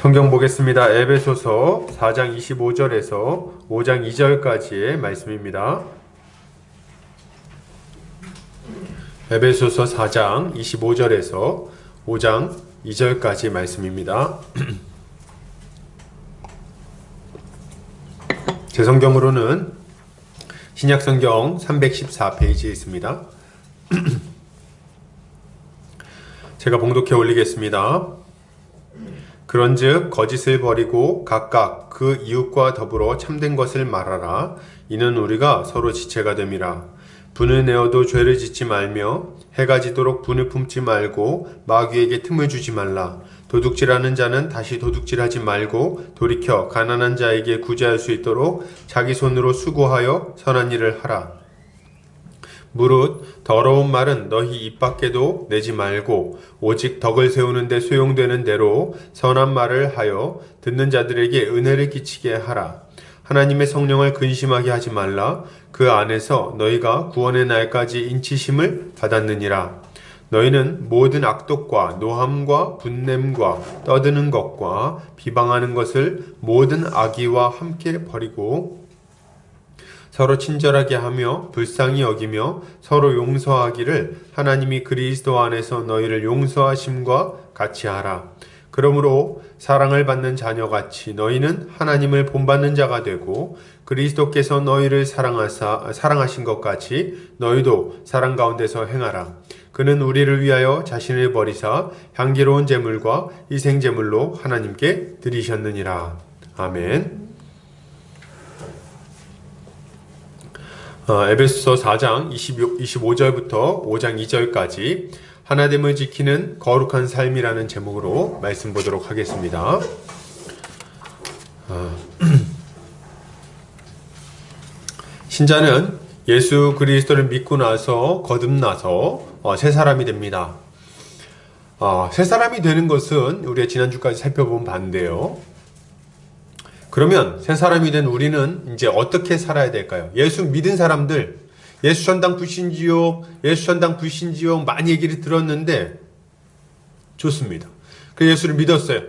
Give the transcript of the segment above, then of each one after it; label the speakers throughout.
Speaker 1: 성경 보겠습니다. 에베소서 4장 25절에서 5장 2절까지의 말씀입니다. 에베소서 4장 25절에서 5장 2절까지 말씀입니다. 제 성경으로는 신약성경 314페이지에 있습니다. 제가 봉독해 올리겠습니다. 그런즉 거짓을 버리고 각각 그 이웃과 더불어 참된 것을 말하라. 이는 우리가 서로 지체가 됨이라. 분을 내어도 죄를 짓지 말며 해가 지도록 분을 품지 말고 마귀에게 틈을 주지 말라. 도둑질하는 자는 다시 도둑질하지 말고 돌이켜 가난한 자에게 구제할 수 있도록 자기 손으로 수고하여 선한 일을 하라. 무릇 더러운 말은 너희 입 밖에도 내지 말고 오직 덕을 세우는 데 소용되는 대로 선한 말을 하여 듣는 자들에게 은혜를 끼치게 하라. 하나님의 성령을 근심하게 하지 말라. 그 안에서 너희가 구원의 날까지 인치심을 받았느니라. 너희는 모든 악독과 노함과 분냄과 떠드는 것과 비방하는 것을 모든 악의와 함께 버리고 서로 친절하게 하며 불쌍히 여기며 서로 용서하기를 하나님이 그리스도 안에서 너희를 용서하심과 같이 하라. 그러므로 사랑을 받는 자녀같이 너희는 하나님을 본받는 자가 되고 그리스도께서 너희를 사랑하신 것 같이 너희도 사랑 가운데서 행하라. 그는 우리를 위하여 자신을 버리사 향기로운 제물과 희생 제물로 하나님께 드리셨느니라. 아멘. 에베소서 4장 25절부터 5장 2절까지 하나됨을 지키는 거룩한 삶이라는 제목으로 말씀 보도록 하겠습니다. 신자는 예수 그리스도를 믿고 나서 거듭나서 새 사람이 됩니다. 새 사람이 되는 것은 우리가 지난주까지 살펴본 바인데요. 그러면 새 사람이 된 우리는 이제 어떻게 살아야 될까요? 예수 믿은 사람들, 예수 천당 불신지옥, 예수 천당 불신지옥 많이 얘기를 들었는데 좋습니다. 그래서 예수를 믿었어요.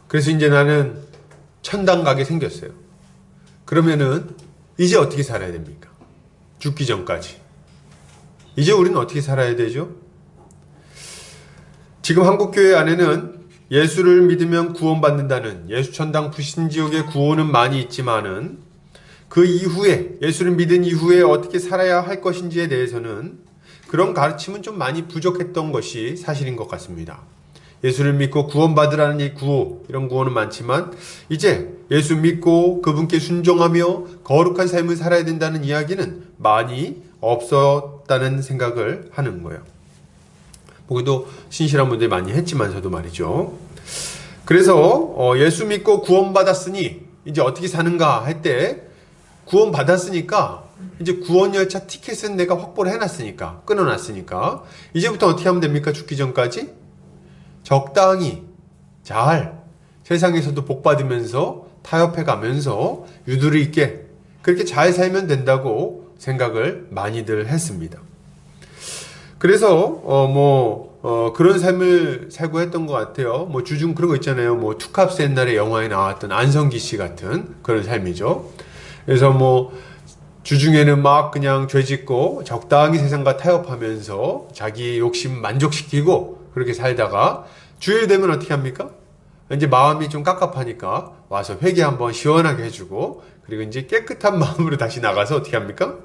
Speaker 1: 그래서 이제 나는 천당 가게 생겼어요. 그러면은 이제 어떻게 살아야 됩니까? 죽기 전까지. 이제 우리는 어떻게 살아야 되죠? 지금 한국교회 안에는 예수를 믿으면 구원받는다는 예수천당 불신지옥의 구원은 많이 있지만은 그 이후에 예수를 믿은 이후에 어떻게 살아야 할 것인지에 대해서는 그런 가르침은 좀 많이 부족했던 것이 사실인 것 같습니다. 예수를 믿고 구원받으라는 이 구호, 이런 구호는 많지만 이제 예수 믿고 그분께 순종하며 거룩한 삶을 살아야 된다는 이야기는 많이 없었다는 생각을 하는 거예요. 보기도 신실한 분들이 많이 했지만서도 말이죠. 그래서 예수 믿고 구원받았으니 이제 어떻게 사는가 할 때 구원받았으니까 이제 구원열차 티켓은 내가 확보를 해놨으니까 끊어놨으니까 이제부터 어떻게 하면 됩니까? 죽기 전까지 적당히 잘 세상에서도 복받으면서 타협해 가면서 유두리 있게 그렇게 잘 살면 된다고 생각을 많이들 했습니다. 그래서 그런 삶을 살고 했던 것 같아요. 주중 그런 거 있잖아요. 투캅스 옛날에 영화에 나왔던 안성기 씨 같은 그런 삶이죠. 그래서 주중에는 막 그냥 죄짓고 적당히 세상과 타협하면서 자기 욕심 만족시키고 그렇게 살다가 주일 되면 어떻게 합니까? 이제 마음이 좀 깝깝하니까 와서 회개 한번 시원하게 해주고 그리고 이제 깨끗한 마음으로 다시 나가서 어떻게 합니까?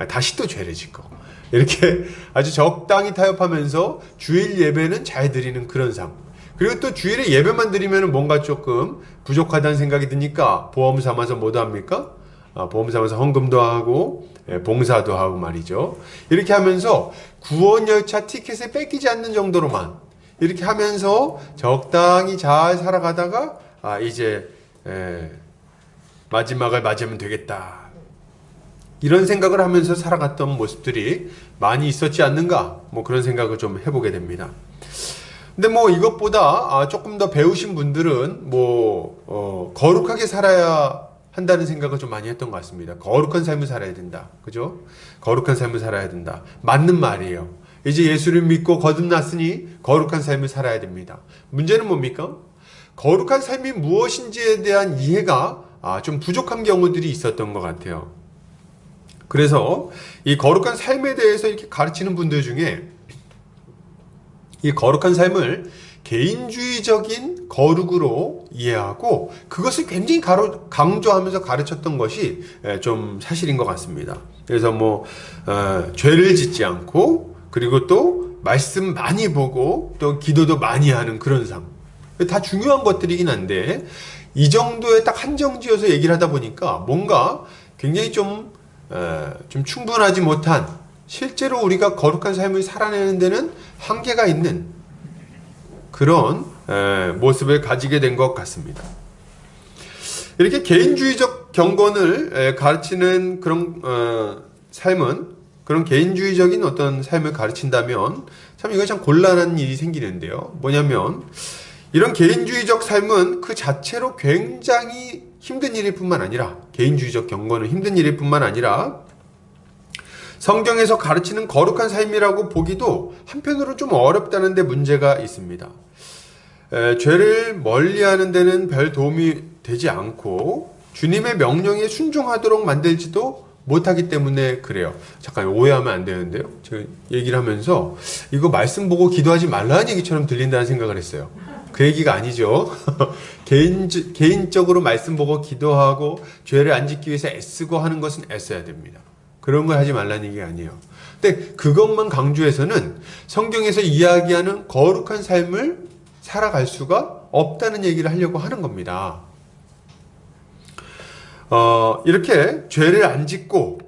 Speaker 1: 다시 또 죄를 짓고 이렇게 아주 적당히 타협하면서 주일 예배는 잘 드리는 그런 삶. 그리고 또 주일에 예배만 드리면 뭔가 조금 부족하다는 생각이 드니까 보험 삼아서 뭐도 합니까? 보험 삼아서 헌금도 하고 봉사도 하고 말이죠. 이렇게 하면서 구원열차 티켓을 뺏기지 않는 정도로만 이렇게 하면서 적당히 잘 살아가다가 이제 마지막을 맞이하면 되겠다. 이런 생각을 하면서 살아갔던 모습들이 많이 있었지 않는가? 그런 생각을 좀 해보게 됩니다. 근데 이것보다 조금 더 배우신 분들은 거룩하게 살아야 한다는 생각을 좀 많이 했던 것 같습니다. 거룩한 삶을 살아야 된다. 그죠? 거룩한 삶을 살아야 된다. 맞는 말이에요. 이제 예수를 믿고 거듭났으니 거룩한 삶을 살아야 됩니다. 문제는 뭡니까? 거룩한 삶이 무엇인지에 대한 이해가 좀 부족한 경우들이 있었던 것 같아요. 그래서 이 거룩한 삶에 대해서 이렇게 가르치는 분들 중에 이 거룩한 삶을 개인주의적인 거룩으로 이해하고 그것을 굉장히 강조하면서 가르쳤던 것이 좀 사실인 것 같습니다. 그래서 죄를 짓지 않고, 그리고 또 말씀 많이 보고, 또 기도도 많이 하는 그런 삶. 다 중요한 것들이긴 한데, 이 정도에 딱 한정지어서 얘기를 하다 보니까 뭔가 굉장히 좀 충분하지 못한, 실제로 우리가 거룩한 삶을 살아내는 데는 한계가 있는 그런 모습을 가지게 된 것 같습니다. 이렇게 개인주의적 경건을 가르치는 그런 삶은, 그런 개인주의적인 어떤 삶을 가르친다면 참 이거 참 곤란한 일이 생기는데요. 뭐냐면 이런 개인주의적 삶은 그 자체로 굉장히 힘든 일일 뿐만 아니라, 개인주의적 경건은 힘든 일일 뿐만 아니라 성경에서 가르치는 거룩한 삶이라고 보기도 한편으로 좀 어렵다는 데 문제가 있습니다. 죄를 멀리하는 데는 별 도움이 되지 않고 주님의 명령에 순종하도록 만들지도 못하기 때문에 그래요. 잠깐 오해하면 안 되는데요. 제가 얘기를 하면서 이거 말씀 보고 기도하지 말라는 얘기처럼 들린다는 생각을 했어요. 그 얘기가 아니죠. 개인적으로 말씀 보고 기도하고 죄를 안 짓기 위해서 애쓰고 하는 것은 애써야 됩니다. 그런 걸 하지 말라는 얘기가 아니에요. 근데 그것만 강조해서는 성경에서 이야기하는 거룩한 삶을 살아갈 수가 없다는 얘기를 하려고 하는 겁니다. 이렇게 죄를 안 짓고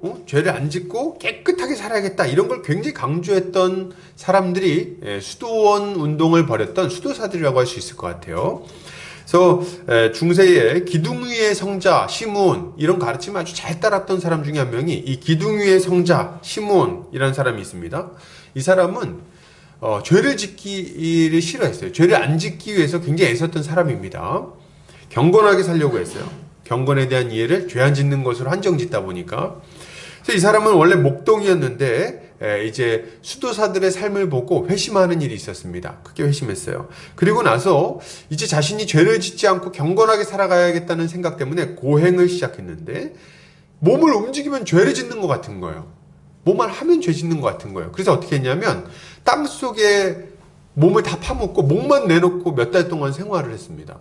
Speaker 1: 깨끗하게 살아야겠다, 이런 걸 굉장히 강조했던 사람들이 수도원 운동을 벌였던 수도사들이라고 할 수 있을 것 같아요. 그래서 중세의 기둥위의 성자 시므온, 이런 가르침을 아주 잘 따랐던 사람 중에 한 명이 이 기둥위의 성자 시므온이라는 사람이 있습니다. 이 사람은 죄를 짓기를 싫어했어요. 죄를 안 짓기 위해서 굉장히 애썼던 사람입니다. 경건하게 살려고 했어요. 경건에 대한 이해를 죄 안 짓는 것으로 한정짓다 보니까. 그래서 이 사람은 원래 목동이었는데 이제 수도사들의 삶을 보고 회심하는 일이 있었습니다. 크게 회심했어요. 그리고 나서 이제 자신이 죄를 짓지 않고 경건하게 살아가야겠다는 생각 때문에 고행을 시작했는데, 몸을 움직이면 죄를 짓는 것 같은 거예요. 뭐만 하면 죄 짓는 것 같은 거예요. 그래서 어떻게 했냐면 땅속에 몸을 다 파묻고 목만 내놓고 몇 달 동안 생활을 했습니다.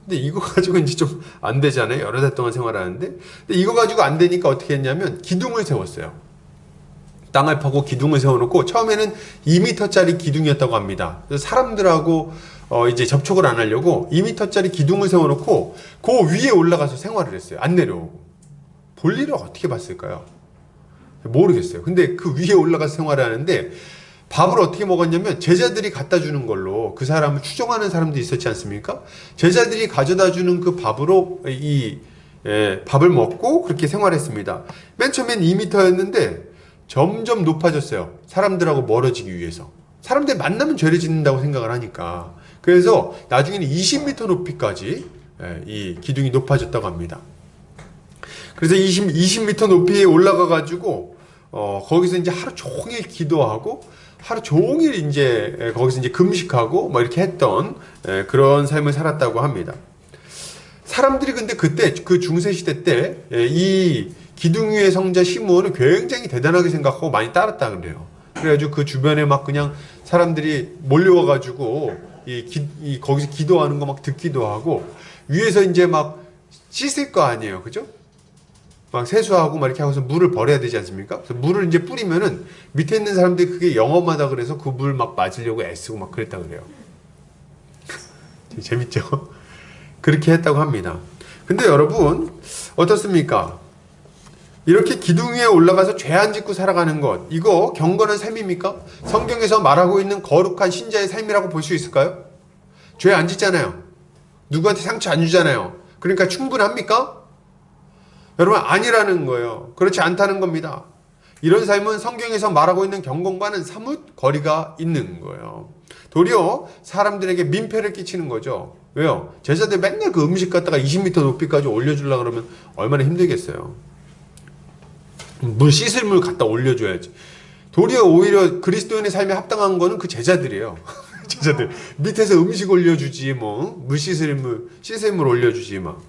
Speaker 1: 근데 이거 가지고 이제 좀 안 되잖아요. 여러 달 동안 생활하는데. 근데 이거 가지고 안 되니까 어떻게 했냐면 기둥을 세웠어요. 땅을 파고 기둥을 세워놓고, 처음에는 2m짜리 기둥이었다고 합니다. 그래서 사람들하고 이제 접촉을 안 하려고 2m짜리 기둥을 세워놓고 그 위에 올라가서 생활을 했어요. 안 내려오고. 볼일을 어떻게 봤을까요? 모르겠어요. 근데 그 위에 올라가서 생활을 하는데 밥을 어떻게 먹었냐면 제자들이 갖다 주는 걸로, 그 사람을 추종하는 사람들이 있었지 않습니까? 제자들이 가져다 주는 그 밥으로 밥을 먹고 그렇게 생활했습니다. 맨 처음엔 2m였는데 점점 높아졌어요. 사람들하고 멀어지기 위해서. 사람들 만나면 죄를 짓는다고 생각을 하니까. 그래서 나중에는 20m 높이까지 이 기둥이 높아졌다고 합니다. 그래서 20m 높이에 올라가 가지고 거기서 이제 하루 종일 기도하고 하루 종일 이제 거기서 이제 금식하고 뭐 이렇게 했던 그런 삶을 살았다고 합니다. 사람들이 근데 그때 그 중세 시대 때 이 기둥 위의 성자 시므온을 굉장히 대단하게 생각하고 많이 따랐다 그래요. 그래가지고 그 주변에 막 그냥 사람들이 몰려와가지고 거기서 기도하는 거 막 듣기도 하고, 위에서 이제 막 씻을 거 아니에요, 그죠? 막 세수하고 막 이렇게 하고서 물을 버려야 되지 않습니까? 그래서 물을 이제 뿌리면은 밑에 있는 사람들이 그게 영험하다 그래서 그 물 막 맞으려고 애쓰고 막 그랬다 그래요. 재밌죠? 그렇게 했다고 합니다. 근데 여러분 어떻습니까? 이렇게 기둥 위에 올라가서 죄 안 짓고 살아가는 것, 이거 경건한 삶입니까? 성경에서 말하고 있는 거룩한 신자의 삶이라고 볼 수 있을까요? 죄 안 짓잖아요. 누구한테 상처 안 주잖아요. 그러니까 충분합니까? 여러분 아니라는 거예요. 그렇지 않다는 겁니다. 이런 삶은 성경에서 말하고 있는 경건과는 사뭇 거리가 있는 거예요. 도리어 사람들에게 민폐를 끼치는 거죠. 왜요? 제자들 맨날 그 음식 갖다가 20m 높이까지 올려주려고 그러면 얼마나 힘들겠어요. 물 씻을 물 갖다 올려줘야지. 도리어 오히려 그리스도인의 삶에 합당한 거는 그 제자들이에요. 제자들 밑에서 음식 올려주지 뭐 물 씻을 물 올려주지 막.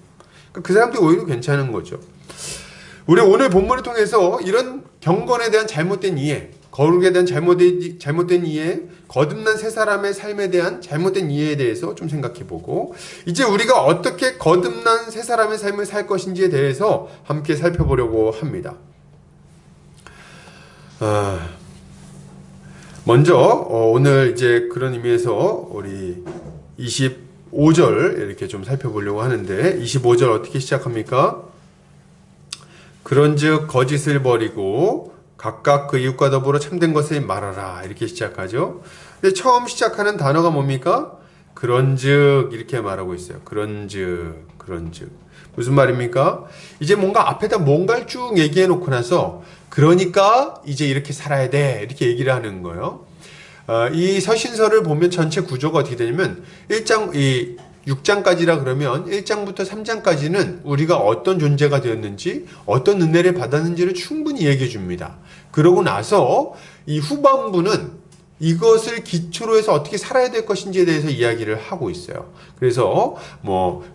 Speaker 1: 그 사람들이 오히려 괜찮은 거죠. 우리 오늘 본문을 통해서 이런 경건에 대한 잘못된 이해, 거룩에 대한 잘못된 이해, 거듭난 새 사람의 삶에 대한 잘못된 이해에 대해서 좀 생각해보고, 이제 우리가 어떻게 거듭난 새 사람의 삶을 살 것인지에 대해서 함께 살펴보려고 합니다. 먼저 오늘 이제 그런 의미에서 우리 25절 이렇게 좀 살펴보려고 하는데, 25절 어떻게 시작합니까? 그런즉 거짓을 버리고 각각 그 이웃과 더불어 참된 것을 말하라, 이렇게 시작하죠. 근데 처음 시작하는 단어가 뭡니까? 그런즉 이렇게 말하고 있어요. 그런즉 무슨 말입니까? 이제 뭔가 앞에다 뭔가를 쭉 얘기해 놓고 나서 그러니까 이제 이렇게 살아야 돼, 이렇게 얘기를 하는 거예요. 이 서신서를 보면 전체 구조가 어떻게 되냐면 6장까지라 그러면 1장부터 3장까지는 우리가 어떤 존재가 되었는지, 어떤 은혜를 받았는지를 충분히 얘기해 줍니다. 그러고 나서 이 후반부는 이것을 기초로 해서 어떻게 살아야 될 것인지에 대해서 이야기를 하고 있어요. 그래서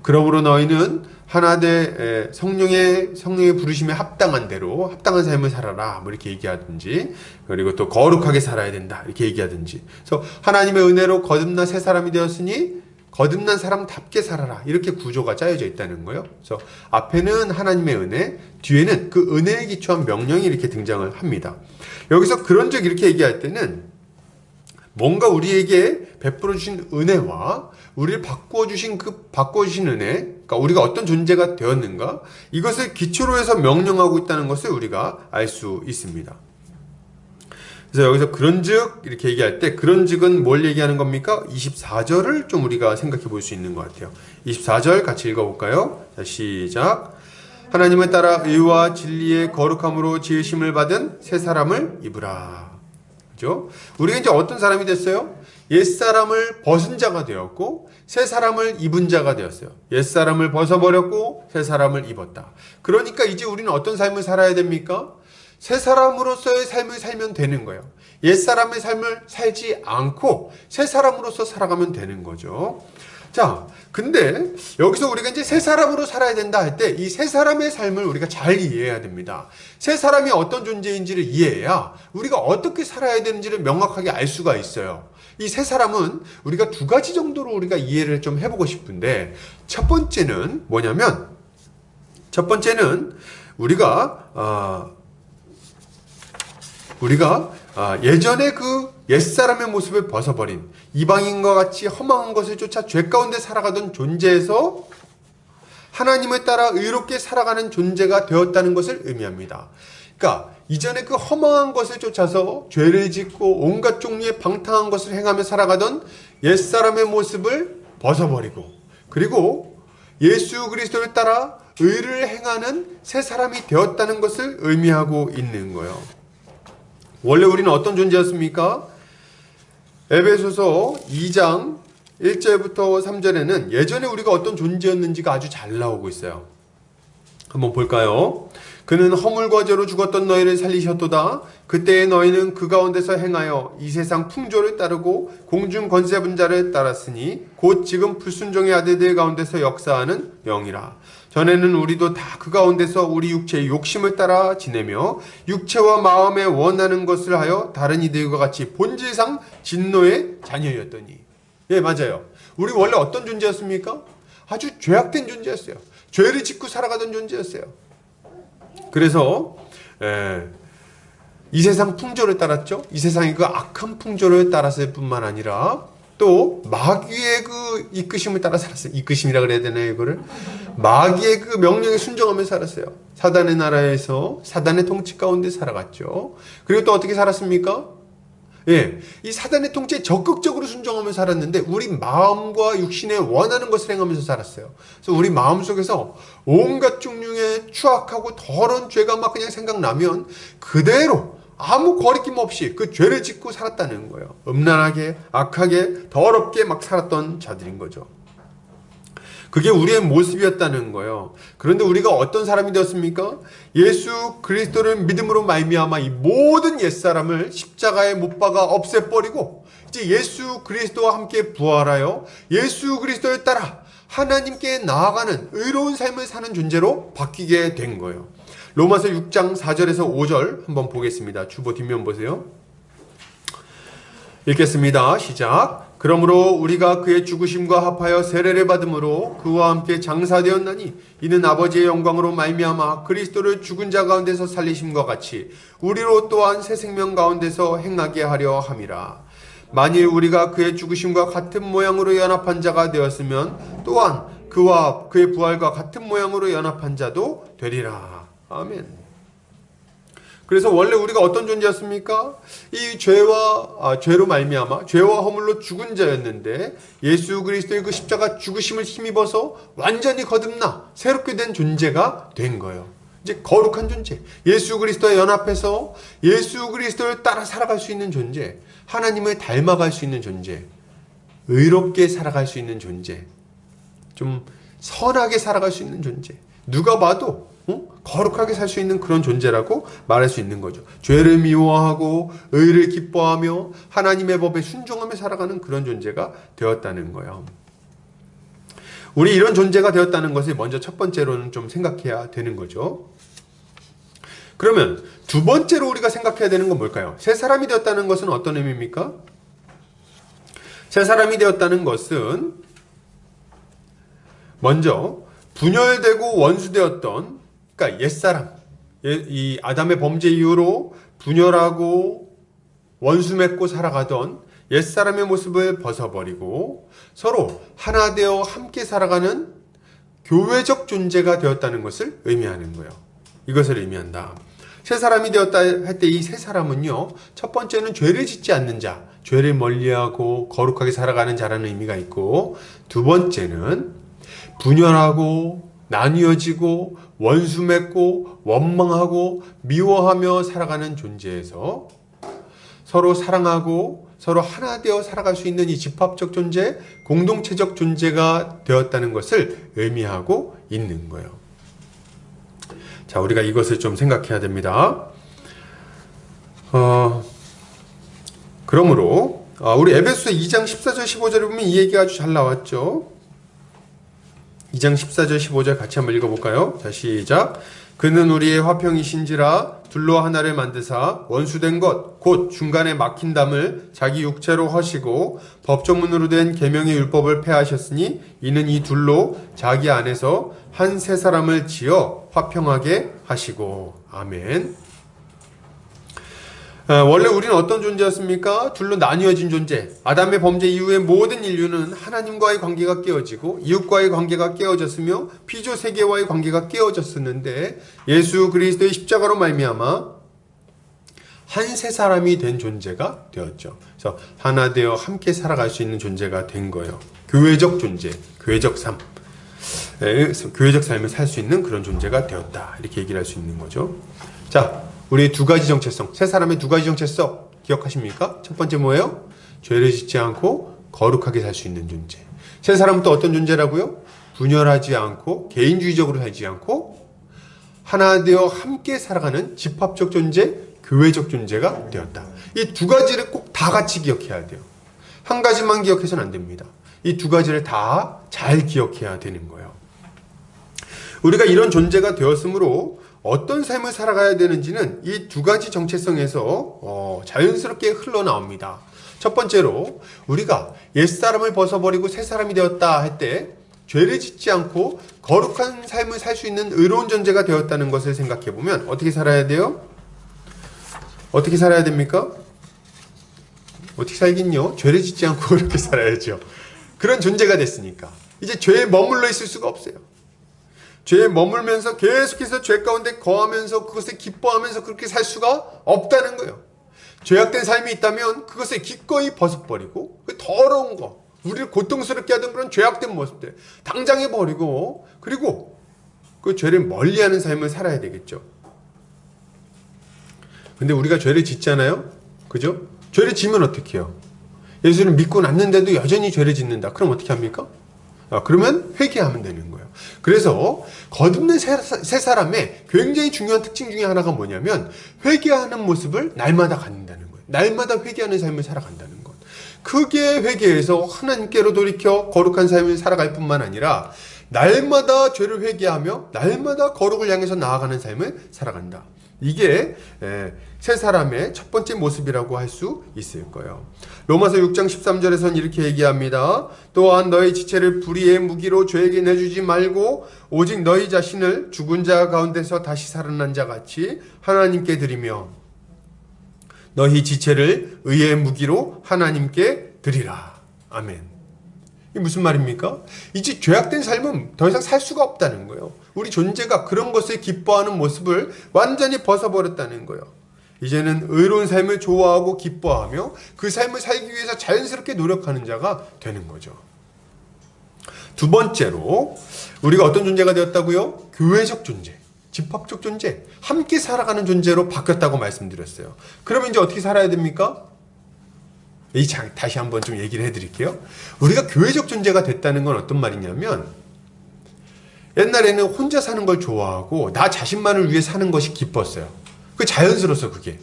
Speaker 1: 그러므로 너희는 하나되 성령의 부르심에 합당한 대로 합당한 삶을 살아라, 이렇게 얘기하든지, 그리고 또 거룩하게 살아야 된다, 이렇게 얘기하든지. 그래서 하나님의 은혜로 거듭난 새 사람이 되었으니 거듭난 사람답게 살아라, 이렇게 구조가 짜여져 있다는 거예요. 그래서 앞에는 하나님의 은혜, 뒤에는 그 은혜에 기초한 명령이 이렇게 등장을 합니다. 여기서 그런즉 이렇게 얘기할 때는 뭔가 우리에게 베풀어 주신 은혜와 우리를 바꿔주신 은혜, 그러니까 우리가 어떤 존재가 되었는가, 이것을 기초로 해서 명령하고 있다는 것을 우리가 알 수 있습니다. 그래서 여기서 그런즉 이렇게 얘기할 때, 그런즉은 뭘 얘기하는 겁니까? 24절을 좀 우리가 생각해 볼 수 있는 것 같아요. 24절 같이 읽어볼까요? 자, 시작. 하나님을 따라 의와 진리의 거룩함으로 지으심을 받은 새 사람을 입으라. 그죠? 우리가 이제 어떤 사람이 됐어요? 옛사람을 벗은 자가 되었고 새 사람을 입은 자가 되었어요. 옛사람을 벗어버렸고 새 사람을 입었다. 그러니까 이제 우리는 어떤 삶을 살아야 됩니까? 새 사람으로서의 삶을 살면 되는 거예요. 옛사람의 삶을 살지 않고 새 사람으로서 살아가면 되는 거죠. 자, 근데 여기서 우리가 이제 새 사람으로 살아야 된다 할 때 이 새 사람의 삶을 우리가 잘 이해해야 됩니다. 새 사람이 어떤 존재인지를 이해해야 우리가 어떻게 살아야 되는지를 명확하게 알 수가 있어요. 이 새 사람은 우리가 두 가지 정도로 우리가 이해를 좀 해보고 싶은데, 첫 번째는 뭐냐면, 우리가 예전에 그 옛사람의 모습을 벗어버린 이방인과 같이 허망한 것을 쫓아 죄 가운데 살아가던 존재에서 하나님을 따라 의롭게 살아가는 존재가 되었다는 것을 의미합니다. 그러니까 이전에 그 허망한 것을 쫓아서 죄를 짓고 온갖 종류의 방탕한 것을 행하며 살아가던 옛사람의 모습을 벗어버리고, 그리고 예수 그리스도를 따라 의를 행하는 새 사람이 되었다는 것을 의미하고 있는 거예요. 원래 우리는 어떤 존재였습니까? 에베소서 2장 1절부터 3절에는 예전에 우리가 어떤 존재였는지가 아주 잘 나오고 있어요. 한번 볼까요? 그는 허물과 죄로 죽었던 너희를 살리셨도다. 그때의 너희는 그 가운데서 행하여 이 세상 풍조를 따르고 공중 권세 분자를 따랐으니 곧 지금 불순종의 아들들 가운데서 역사하는 영이라. 전에는 우리도 다 그 가운데서 우리 육체의 욕심을 따라 지내며 육체와 마음에 원하는 것을 하여 다른 이들과 같이 본질상 진노의 자녀였더니. 예, 맞아요. 우리 원래 어떤 존재였습니까? 아주 죄악된 존재였어요. 죄를 짓고 살아가던 존재였어요. 그래서 이 세상 풍조를 따랐죠. 이 세상의 그 악한 풍조를 따랐을 뿐만 아니라 또 마귀의 그 이끄심을 따라 살았어요. 이끄심이라 그래야 되나요, 이거를? 마귀의 그 명령에 순종하며 살았어요. 사단의 나라에서 사단의 통치 가운데 살아갔죠. 그리고 또 어떻게 살았습니까? 예, 이 사단의 통치에 적극적으로 순종하며 살았는데 우리 마음과 육신에 원하는 것을 행하면서 살았어요. 그래서 우리 마음속에서 온갖 종류의 추악하고 더러운 죄가 막 그냥 생각나면 그대로 아무 거리낌 없이 그 죄를 짓고 살았다는 거예요. 음란하게, 악하게, 더럽게 막 살았던 자들인 거죠. 그게 우리의 모습이었다는 거예요. 그런데 우리가 어떤 사람이 되었습니까? 예수 그리스도를 믿음으로 말미암아 이 모든 옛사람을 십자가에 못 박아 없애버리고 이제 예수 그리스도와 함께 부활하여 예수 그리스도를 따라 하나님께 나아가는 의로운 삶을 사는 존재로 바뀌게 된 거예요. 로마서 6장 4절에서 5절 한번 보겠습니다. 주보 뒷면 보세요. 읽겠습니다. 시작. 그러므로 우리가 그의 죽으심과 합하여 세례를 받음으로 그와 함께 장사되었나니 이는 아버지의 영광으로 말미암아 그리스도를 죽은 자 가운데서 살리심과 같이 우리로 또한 새 생명 가운데서 행하게 하려 함이라. 만일 우리가 그의 죽으심과 같은 모양으로 연합한 자가 되었으면 또한 그와 그의 부활과 같은 모양으로 연합한 자도 되리라. 아멘. 그래서 원래 우리가 어떤 존재였습니까? 이 죄로 말미암아 죄와 허물로 죽은 자였는데 예수 그리스도의 그 십자가 죽으심을 힘입어서 완전히 거듭나 새롭게 된 존재가 된 거예요. 이제 거룩한 존재, 예수 그리스도와 연합해서 예수 그리스도를 따라 살아갈 수 있는 존재, 하나님을 닮아갈 수 있는 존재, 의롭게 살아갈 수 있는 존재, 좀 선하게 살아갈 수 있는 존재, 누가 봐도 거룩하게 살 수 있는 그런 존재라고 말할 수 있는 거죠. 죄를 미워하고 의를 기뻐하며 하나님의 법에 순종하며 살아가는 그런 존재가 되었다는 거예요. 우리 이런 존재가 되었다는 것을 먼저 첫 번째로는 좀 생각해야 되는 거죠. 그러면 두 번째로 우리가 생각해야 되는 건 뭘까요? 새 사람이 되었다는 것은 어떤 의미입니까? 새 사람이 되었다는 것은 먼저 분열되고 원수되었던, 그러니까 옛사람, 이 아담의 범죄 이후로 분열하고 원수 맺고 살아가던 옛사람의 모습을 벗어버리고 서로 하나 되어 함께 살아가는 교회적 존재가 되었다는 것을 의미하는 거예요. 이것을 의미한다. 새 사람이 되었다 할 때 이 새 사람은요, 첫 번째는 죄를 짓지 않는 자, 죄를 멀리하고 거룩하게 살아가는 자라는 의미가 있고, 두 번째는 분열하고 나뉘어지고 원수 맺고 원망하고 미워하며 살아가는 존재에서 서로 사랑하고 서로 하나 되어 살아갈 수 있는 이 집합적 존재, 공동체적 존재가 되었다는 것을 의미하고 있는 거예요. 자, 우리가 이것을 좀 생각해야 됩니다. 그러므로 우리 에베소서 2장 14절 15절에 보면 이 얘기가 아주 잘 나왔죠. 2장 14절 15절 같이 한번 읽어볼까요? 자, 시작. 그는 우리의 화평이신지라 둘로 하나를 만드사 원수된 것 곧 중간에 막힌 담을 자기 육체로 허시고 법조문으로 된 계명의 율법을 폐하셨으니 이는 이 둘로 자기 안에서 한 새 사람을 지어 화평하게 하시고. 아멘. 원래 우리는 어떤 존재였습니까? 둘로 나뉘어진 존재. 아담의 범죄 이후에 모든 인류는 하나님과의 관계가 깨어지고 이웃과의 관계가 깨어졌으며 피조 세계와의 관계가 깨어졌었는데 예수 그리스도의 십자가로 말미암아 한 새 사람이 된 존재가 되었죠. 그래서 하나 되어 함께 살아갈 수 있는 존재가 된 거예요. 교회적 존재, 교회적 삶. 교회적 삶을 살 수 있는 그런 존재가 되었다. 이렇게 얘기를 할 수 있는 거죠. 자, 우리 두 가지 정체성, 새 사람의 두 가지 정체성 기억하십니까? 첫 번째 뭐예요? 죄를 짓지 않고 거룩하게 살 수 있는 존재. 새 사람은 또 어떤 존재라고요? 분열하지 않고 개인주의적으로 살지 않고 하나 되어 함께 살아가는 집합적 존재, 교회적 존재가 되었다. 이 두 가지를 꼭 다 같이 기억해야 돼요. 한 가지만 기억해서는 안 됩니다. 이 두 가지를 다 잘 기억해야 되는 거예요. 우리가 이런 존재가 되었으므로 어떤 삶을 살아가야 되는지는 이 두 가지 정체성에서 자연스럽게 흘러나옵니다. 첫 번째로 우리가 옛사람을 벗어버리고 새 사람이 되었다 할 때 죄를 짓지 않고 거룩한 삶을 살 수 있는 의로운 존재가 되었다는 것을 생각해보면 어떻게 살아야 돼요? 어떻게 살아야 됩니까? 어떻게 살긴요? 죄를 짓지 않고 그렇게 살아야죠. 그런 존재가 됐으니까 이제 죄에 머물러 있을 수가 없어요. 죄에 머물면서 계속해서 죄 가운데 거하면서 그것을 기뻐하면서 그렇게 살 수가 없다는 거예요. 죄악된 삶이 있다면 그것을 기꺼이 벗어버리고 그 더러운 거, 우리를 고통스럽게 하던 그런 죄악된 모습들 당장에 버리고 그리고 그 죄를 멀리하는 삶을 살아야 되겠죠. 근데 우리가 죄를 짓잖아요. 그죠? 죄를 지면 어떻게 해요? 예수를 믿고 났는데도 여전히 죄를 짓는다. 그럼 어떻게 합니까? 그러면 회개하면 되는 거예요. 그래서 거듭난 새 사람의 굉장히 중요한 특징 중에 하나가 뭐냐면 회개하는 모습을 날마다 갖는다는 거예요. 날마다 회개하는 삶을 살아간다는 것. 크게 회개해서 하나님께로 돌이켜 거룩한 삶을 살아갈 뿐만 아니라 날마다 죄를 회개하며 날마다 거룩을 향해서 나아가는 삶을 살아간다. 이게 새 사람의 첫 번째 모습이라고 할 수 있을 거예요. 로마서 6장 13절에서는 이렇게 얘기합니다. 또한 너희 지체를 불의의 무기로 죄에게 내주지 말고 오직 너희 자신을 죽은 자 가운데서 다시 살아난 자 같이 하나님께 드리며 너희 지체를 의의 무기로 하나님께 드리라. 아멘. 이게 무슨 말입니까? 이제 죄악된 삶은 더 이상 살 수가 없다는 거예요. 우리 존재가 그런 것을 기뻐하는 모습을 완전히 벗어버렸다는 거예요. 이제는 의로운 삶을 좋아하고 기뻐하며 그 삶을 살기 위해서 자연스럽게 노력하는 자가 되는 거죠. 두 번째로 우리가 어떤 존재가 되었다고요? 교회적 존재, 집합적 존재, 함께 살아가는 존재로 바뀌었다고 말씀드렸어요. 그러면 이제 어떻게 살아야 됩니까? 다시 한번 좀 얘기를 해드릴게요. 우리가 교회적 존재가 됐다는 건 어떤 말이냐면 옛날에는 혼자 사는 걸 좋아하고 나 자신만을 위해 사는 것이 기뻤어요. 그 자연스러워서 그게.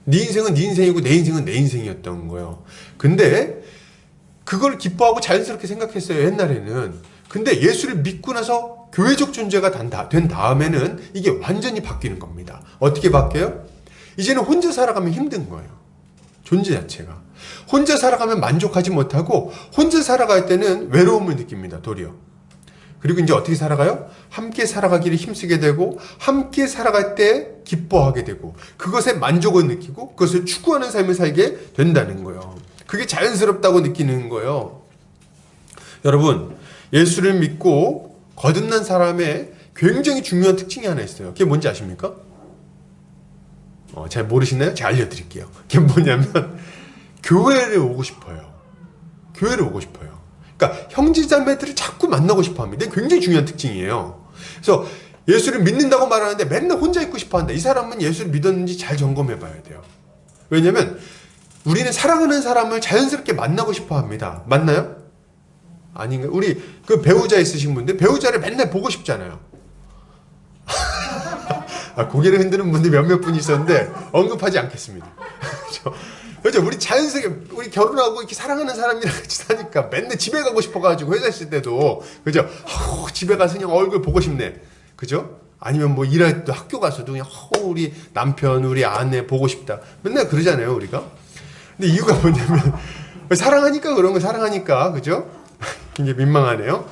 Speaker 1: 네 인생은 네 인생이고 내 인생은 내 인생이었던 거예요. 근데 그걸 기뻐하고 자연스럽게 생각했어요. 옛날에는. 근데 예수를 믿고 나서 교회적 존재가 된 다음에는 이게 완전히 바뀌는 겁니다. 어떻게 바뀌어요? 이제는 혼자 살아가면 힘든 거예요. 존재 자체가. 혼자 살아가면 만족하지 못하고 혼자 살아갈 때는 외로움을 느낍니다. 도리어. 그리고 이제 어떻게 살아가요? 함께 살아가기를 힘쓰게 되고 함께 살아갈 때 기뻐하게 되고 그것에 만족을 느끼고 그것을 추구하는 삶을 살게 된다는 거예요. 그게 자연스럽다고 느끼는 거예요. 여러분, 예수를 믿고 거듭난 사람의 굉장히 중요한 특징이 하나 있어요. 그게 뭔지 아십니까? 잘 모르시나요? 제가 알려드릴게요. 그게 뭐냐면 교회를 오고 싶어요. 교회를 오고 싶어요. 그러니까 형제자매들을 자꾸 만나고 싶어 합니다. 이게 굉장히 중요한 특징이에요. 그래서 예수를 믿는다고 말하는데 맨날 혼자 있고 싶어 한다. 이 사람은 예수를 믿었는지 잘 점검해 봐야 돼요. 왜냐면 우리는 사랑하는 사람을 자연스럽게 만나고 싶어 합니다. 맞나요? 아닌가요? 우리 그 배우자 있으신 분들 배우자를 맨날 보고 싶잖아요. 고개를 흔드는 분들이 몇몇 분 있었는데 언급하지 않겠습니다. 그렇죠? 우리 자연스럽게 우리 결혼하고 이렇게 사랑하는 사람이랑 같이 사니까 맨날 집에 가고 싶어가지고 회사 있을 때도 그죠? 집에 가서 그냥 얼굴 보고 싶네. 그죠? 아니면 뭐 일할 때 학교 가서도 그냥 우리 남편, 우리 아내 보고 싶다. 맨날 그러잖아요, 우리가. 근데 이유가 뭐냐면 사랑하니까 그런 거 사랑하니까 그죠? 이게 민망하네요.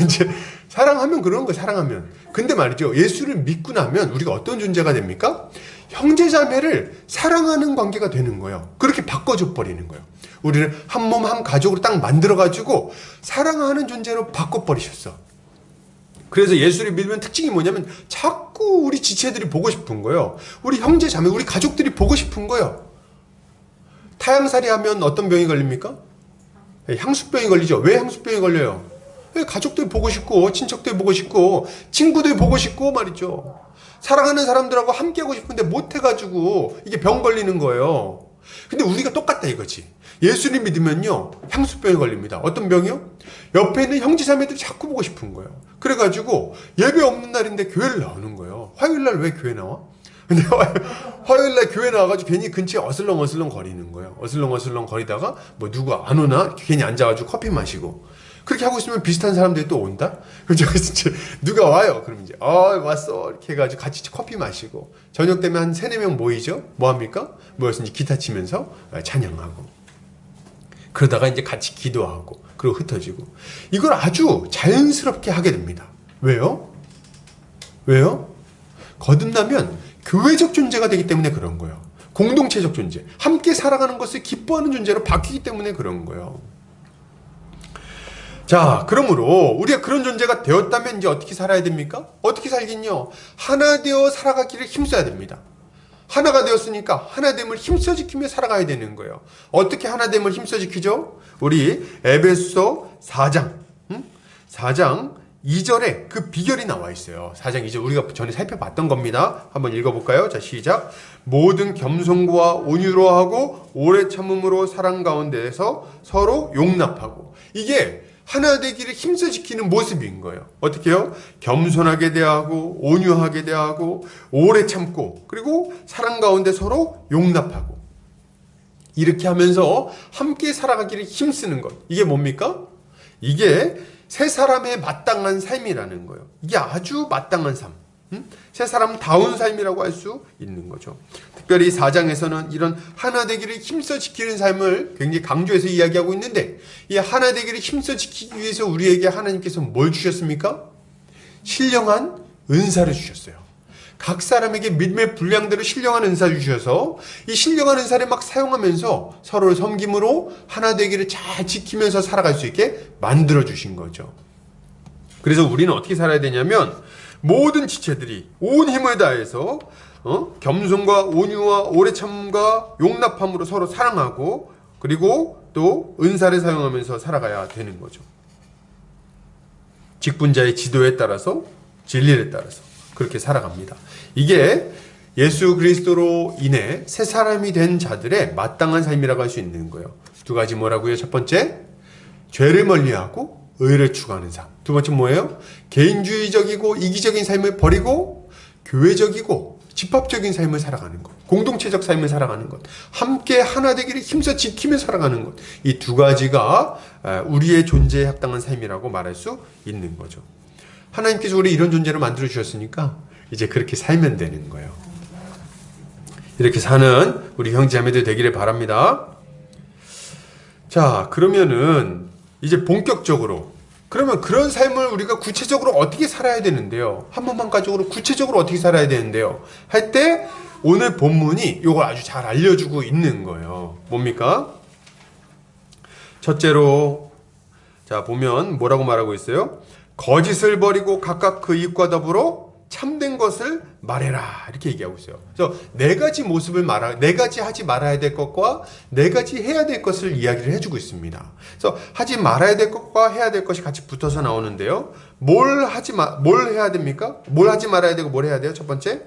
Speaker 1: 이제 사랑하면 그런 거 사랑하면. 근데 말이죠. 예수를 믿고 나면 우리가 어떤 존재가 됩니까? 형제자매를 사랑하는 관계가 되는 거예요. 그렇게 바꿔줘 버리는 거예요. 우리를 한 몸 한 가족으로 딱 만들어가지고 사랑하는 존재로 바꿔버리셨어. 그래서 예수를 믿으면 특징이 뭐냐면 자꾸 우리 지체들이 보고 싶은 거예요. 우리 형제자매, 우리 가족들이 보고 싶은 거예요. 타향살이 하면 어떤 병이 걸립니까? 향수병이 걸리죠. 왜 향수병이 걸려요? 가족들 보고 싶고 친척들 보고 싶고 친구들 보고 싶고 말이죠. 사랑하는 사람들하고 함께 하고 싶은데 못해가지고 이게 병 걸리는 거예요. 근데 우리가 똑같다 이거지. 예수를 믿으면요 향수병이 걸립니다. 어떤 병이요? 옆에 있는 형제자매들이 자꾸 보고 싶은 거예요. 그래가지고 예배 없는 날인데 교회를 나오는 거예요. 화요일날 왜 교회 나와? 근데 화요일날 교회 나와가지고 괜히 근처에 어슬렁어슬렁 거리는 거예요. 어슬렁어슬렁 거리다가 뭐 누구 안 오나? 괜히 앉아가지고 커피 마시고. 그렇게 하고 있으면 비슷한 사람들이 또 온다? 그죠? 누가 와요? 그럼 이제, 왔어. 이렇게 해가지고 같이 커피 마시고. 저녁 되면 한 3-4명 모이죠? 뭐 합니까? 모여서 이제 기타 치면서 찬양하고. 그러다가 이제 같이 기도하고. 그리고 흩어지고. 이걸 아주 자연스럽게 하게 됩니다. 왜요? 왜요? 거듭나면 교회적 존재가 되기 때문에 그런 거예요. 공동체적 존재. 함께 살아가는 것을 기뻐하는 존재로 바뀌기 때문에 그런 거예요. 자, 그러므로 우리가 그런 존재가 되었다면 이제 어떻게 살아야 됩니까? 어떻게 살긴요? 하나 되어 살아가기를 힘써야 됩니다. 하나가 되었으니까 하나됨을 힘써 지키며 살아가야 되는 거예요. 어떻게 하나됨을 힘써 지키죠? 우리 에베소 4장 4장 2절에 그 비결이 나와 있어요. 4장 2절 우리가 전에 살펴봤던 겁니다. 한번 읽어볼까요? 자, 시작. 모든 겸손과 온유로 하고 오래 참음으로 사랑 가운데에서 서로 용납하고. 이게 하나 되기를 힘써 지키는 모습인 거예요. 어떻게 해요? 겸손하게 대하고 온유하게 대하고 오래 참고 그리고 사랑 가운데 서로 용납하고 이렇게 하면서 함께 살아가기를 힘쓰는 것. 이게 뭡니까? 이게 세 사람의 마땅한 삶이라는 거예요. 이게 아주 마땅한 삶. 세 사람다운 삶이라고 할 수 있는 거죠. 특별히 4장에서는 이런 하나 되기를 힘써 지키는 삶을 굉장히 강조해서 이야기하고 있는데 이 하나 되기를 힘써 지키기 위해서 우리에게 하나님께서 뭘 주셨습니까? 신령한 은사를 주셨어요. 각 사람에게 믿음의 분량대로 신령한 은사를 주셔서 이 신령한 은사를 막 사용하면서 서로를 섬김으로 하나 되기를 잘 지키면서 살아갈 수 있게 만들어 주신 거죠. 그래서 우리는 어떻게 살아야 되냐면 모든 지체들이 온 힘을 다해서 겸손과 온유와 오래 참음과 용납함으로 서로 사랑하고 그리고 또 은사를 사용하면서 살아가야 되는 거죠. 직분자의 지도에 따라서 진리에 따라서 그렇게 살아갑니다. 이게 예수 그리스도로 인해 새 사람이 된 자들의 마땅한 삶이라고 할 수 있는 거예요. 두 가지 뭐라고요? 첫 번째, 죄를 멀리하고 의를 추구하는 삶. 두 번째 뭐예요? 개인주의적이고 이기적인 삶을 버리고 교회적이고 집합적인 삶을 살아가는 것. 공동체적 삶을 살아가는 것. 함께 하나 되기를 힘써 지키며 살아가는 것. 이 두 가지가 우리의 존재에 합당한 삶이라고 말할 수 있는 거죠. 하나님께서 우리 이런 존재를 만들어 주셨으니까 이제 그렇게 살면 되는 거예요. 이렇게 사는 우리 형제자매들 되기를 바랍니다. 자, 그러면은 이제 본격적으로 그러면 그런 삶을 우리가 구체적으로 어떻게 살아야 되는데요? 한 번만 가족으로 구체적으로 어떻게 살아야 되는데요? 할 때 오늘 본문이 이걸 아주 잘 알려주고 있는 거예요. 뭡니까? 첫째로 자 보면 뭐라고 말하고 있어요? 거짓을 버리고 각각 그 이웃과 더불어 참된 것을 말해라 이렇게 얘기하고 있어요. 그래서 네 가지 모습을 네 가지 하지 말아야 될 것과 네 가지 해야 될 것을 이야기를 해주고 있습니다. 그래서 하지 말아야 될 것과 해야 될 것이 같이 붙어서 나오는데요. 뭘 해야 됩니까? 뭘 하지 말아야 되고 뭘 해야 돼요? 첫 번째,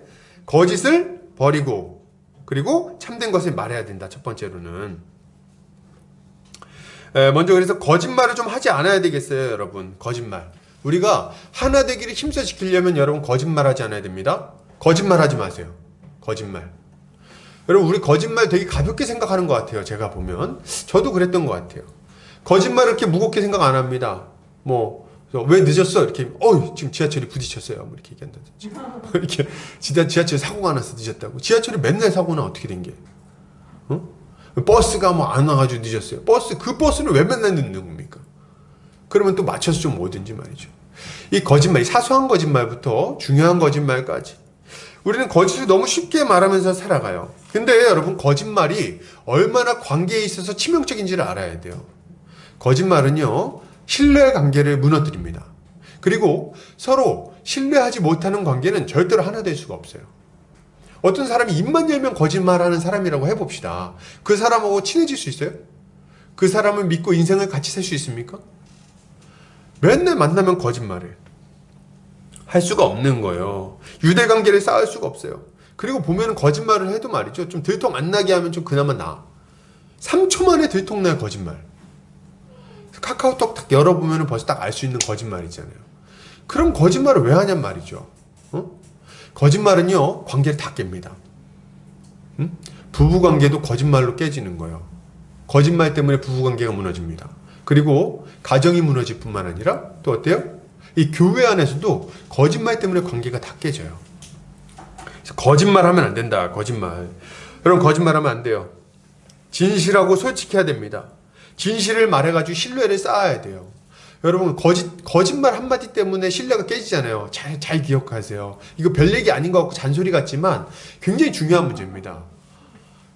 Speaker 1: 거짓을 버리고 그리고 참된 것을 말해야 된다. 첫 번째로는 먼저 그래서 거짓말을 좀 하지 않아야 되겠어요, 여러분. 거짓말. 우리가 하나 되기를 힘써 지키려면 여러분 거짓말하지 않아야 됩니다. 거짓말하지 마세요. 거짓말. 여러분 우리 거짓말 되게 가볍게 생각하는 것 같아요. 제가 보면 저도 그랬던 것 같아요. 거짓말을 이렇게 무겁게 생각 안 합니다. 뭐 왜 늦었어? 이렇게 지금 지하철이 부딪혔어요. 뭐 이렇게 얘기한다든지 이렇게 지하철 사고가 나서 늦었다고. 지하철이 맨날 사고나 어떻게 된 게? 버스가 뭐 안 와가지고 늦었어요. 그 버스는 왜 맨날 늦는 겁니까? 그러면 또 맞춰서 좀 오든지 말이죠. 이 거짓말, 사소한 거짓말부터 중요한 거짓말까지 우리는 거짓을 너무 쉽게 말하면서 살아가요. 근데 여러분 거짓말이 얼마나 관계에 있어서 치명적인지를 알아야 돼요. 거짓말은요 신뢰관계를 무너뜨립니다. 그리고 서로 신뢰하지 못하는 관계는 절대로 하나 될 수가 없어요. 어떤 사람이 입만 열면 거짓말하는 사람이라고 해봅시다. 그 사람하고 친해질 수 있어요? 그 사람을 믿고 인생을 같이 살 수 있습니까? 맨날 만나면 거짓말해. 할 수가 없는 거예요. 유대관계를 쌓을 수가 없어요. 그리고 보면 거짓말을 해도 말이죠. 좀 들통 안 나게 하면 좀 그나마 나아. 3초 만에 들통나요, 거짓말. 카카오톡 딱 열어보면 벌써 딱 알 수 있는 거짓말이잖아요. 그럼 거짓말을 왜 하냔 말이죠. 거짓말은요, 관계를 다 깹니다. 부부관계도 거짓말로 깨지는 거예요. 거짓말 때문에 부부관계가 무너집니다. 그리고 가정이 무너질 뿐만 아니라 또 어때요? 이 교회 안에서도 거짓말 때문에 관계가 다 깨져요. 그래서 거짓말하면 안 된다. 거짓말. 여러분 거짓말하면 안 돼요. 진실하고 솔직해야 됩니다. 진실을 말해가지고 신뢰를 쌓아야 돼요. 여러분 거짓말 한마디 때문에 신뢰가 깨지잖아요. 잘 기억하세요. 이거 별 얘기 아닌 것 같고 잔소리 같지만 굉장히 중요한 문제입니다.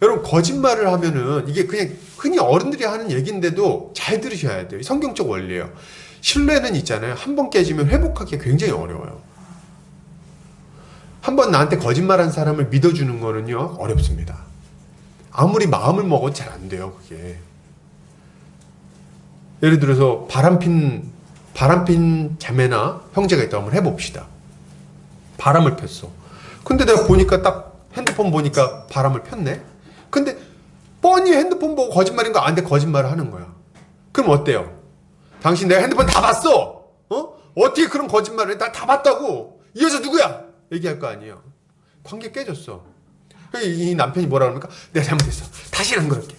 Speaker 1: 여러분 거짓말을 하면은 이게 그냥 흔히 어른들이 하는 얘기인데도 잘 들으셔야 돼요. 성경적 원리예요. 신뢰는 있잖아요. 한 번 깨지면 회복하기가 굉장히 어려워요. 한 번 나한테 거짓말한 사람을 믿어주는 거는요 어렵습니다. 아무리 마음을 먹어도 잘 안 돼요. 그게 예를 들어서 바람핀 자매나 형제가 있다고 한번 해봅시다. 바람을 폈어. 근데 내가 보니까 딱 핸드폰 보니까 바람을 폈네. 근데 뻔히 핸드폰 보고 거짓말인 거 아는데 거짓말을 하는 거야. 그럼 어때요? 당신 내가 핸드폰 다 봤어. 어떻게 그런 거짓말을 해? 나 다 봤다고. 이 여자 누구야? 얘기할 거 아니에요. 관계 깨졌어. 이 남편이 뭐라 그럽니까? 내가 잘못했어. 다시는 안 그럴게.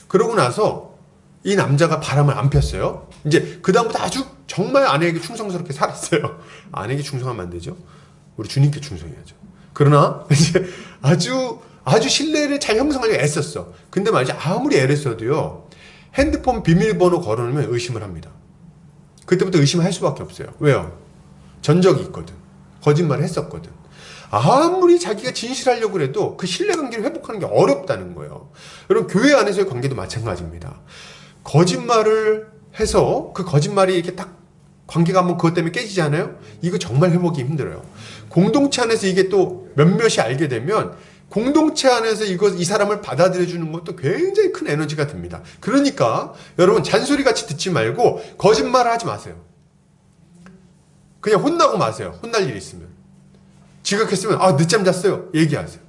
Speaker 1: 그러고 나서 이 남자가 바람을 안 폈어요. 이제 그다음부터 아주 정말 아내에게 충성스럽게 살았어요. 아내에게 충성하면 안 되죠. 우리 주님께 충성해야죠. 그러나 이제 아주 신뢰를 잘 형성하려고 애썼어. 근데 말이죠. 아무리 애를 써도요. 핸드폰 비밀번호 걸어놓으면 의심을 합니다. 그때부터 의심할 수밖에 없어요. 왜요? 전적이 있거든. 거짓말을 했었거든. 아무리 자기가 진실하려고 해도 그 신뢰관계를 회복하는 게 어렵다는 거예요. 여러분 교회 안에서의 관계도 마찬가지입니다. 거짓말을 해서 그 거짓말이 이렇게 딱 관계가 한번 그것 때문에 깨지지 않아요? 이거 정말 회복이 힘들어요. 공동체 안에서 이게 또 몇몇이 알게 되면 공동체 안에서 이 사람을 받아들여주는 것도 굉장히 큰 에너지가 듭니다. 그러니까 여러분 잔소리같이 듣지 말고 거짓말을 하지 마세요. 그냥 혼나고 마세요. 혼날 일이 있으면. 지각했으면 늦잠 잤어요. 얘기하세요.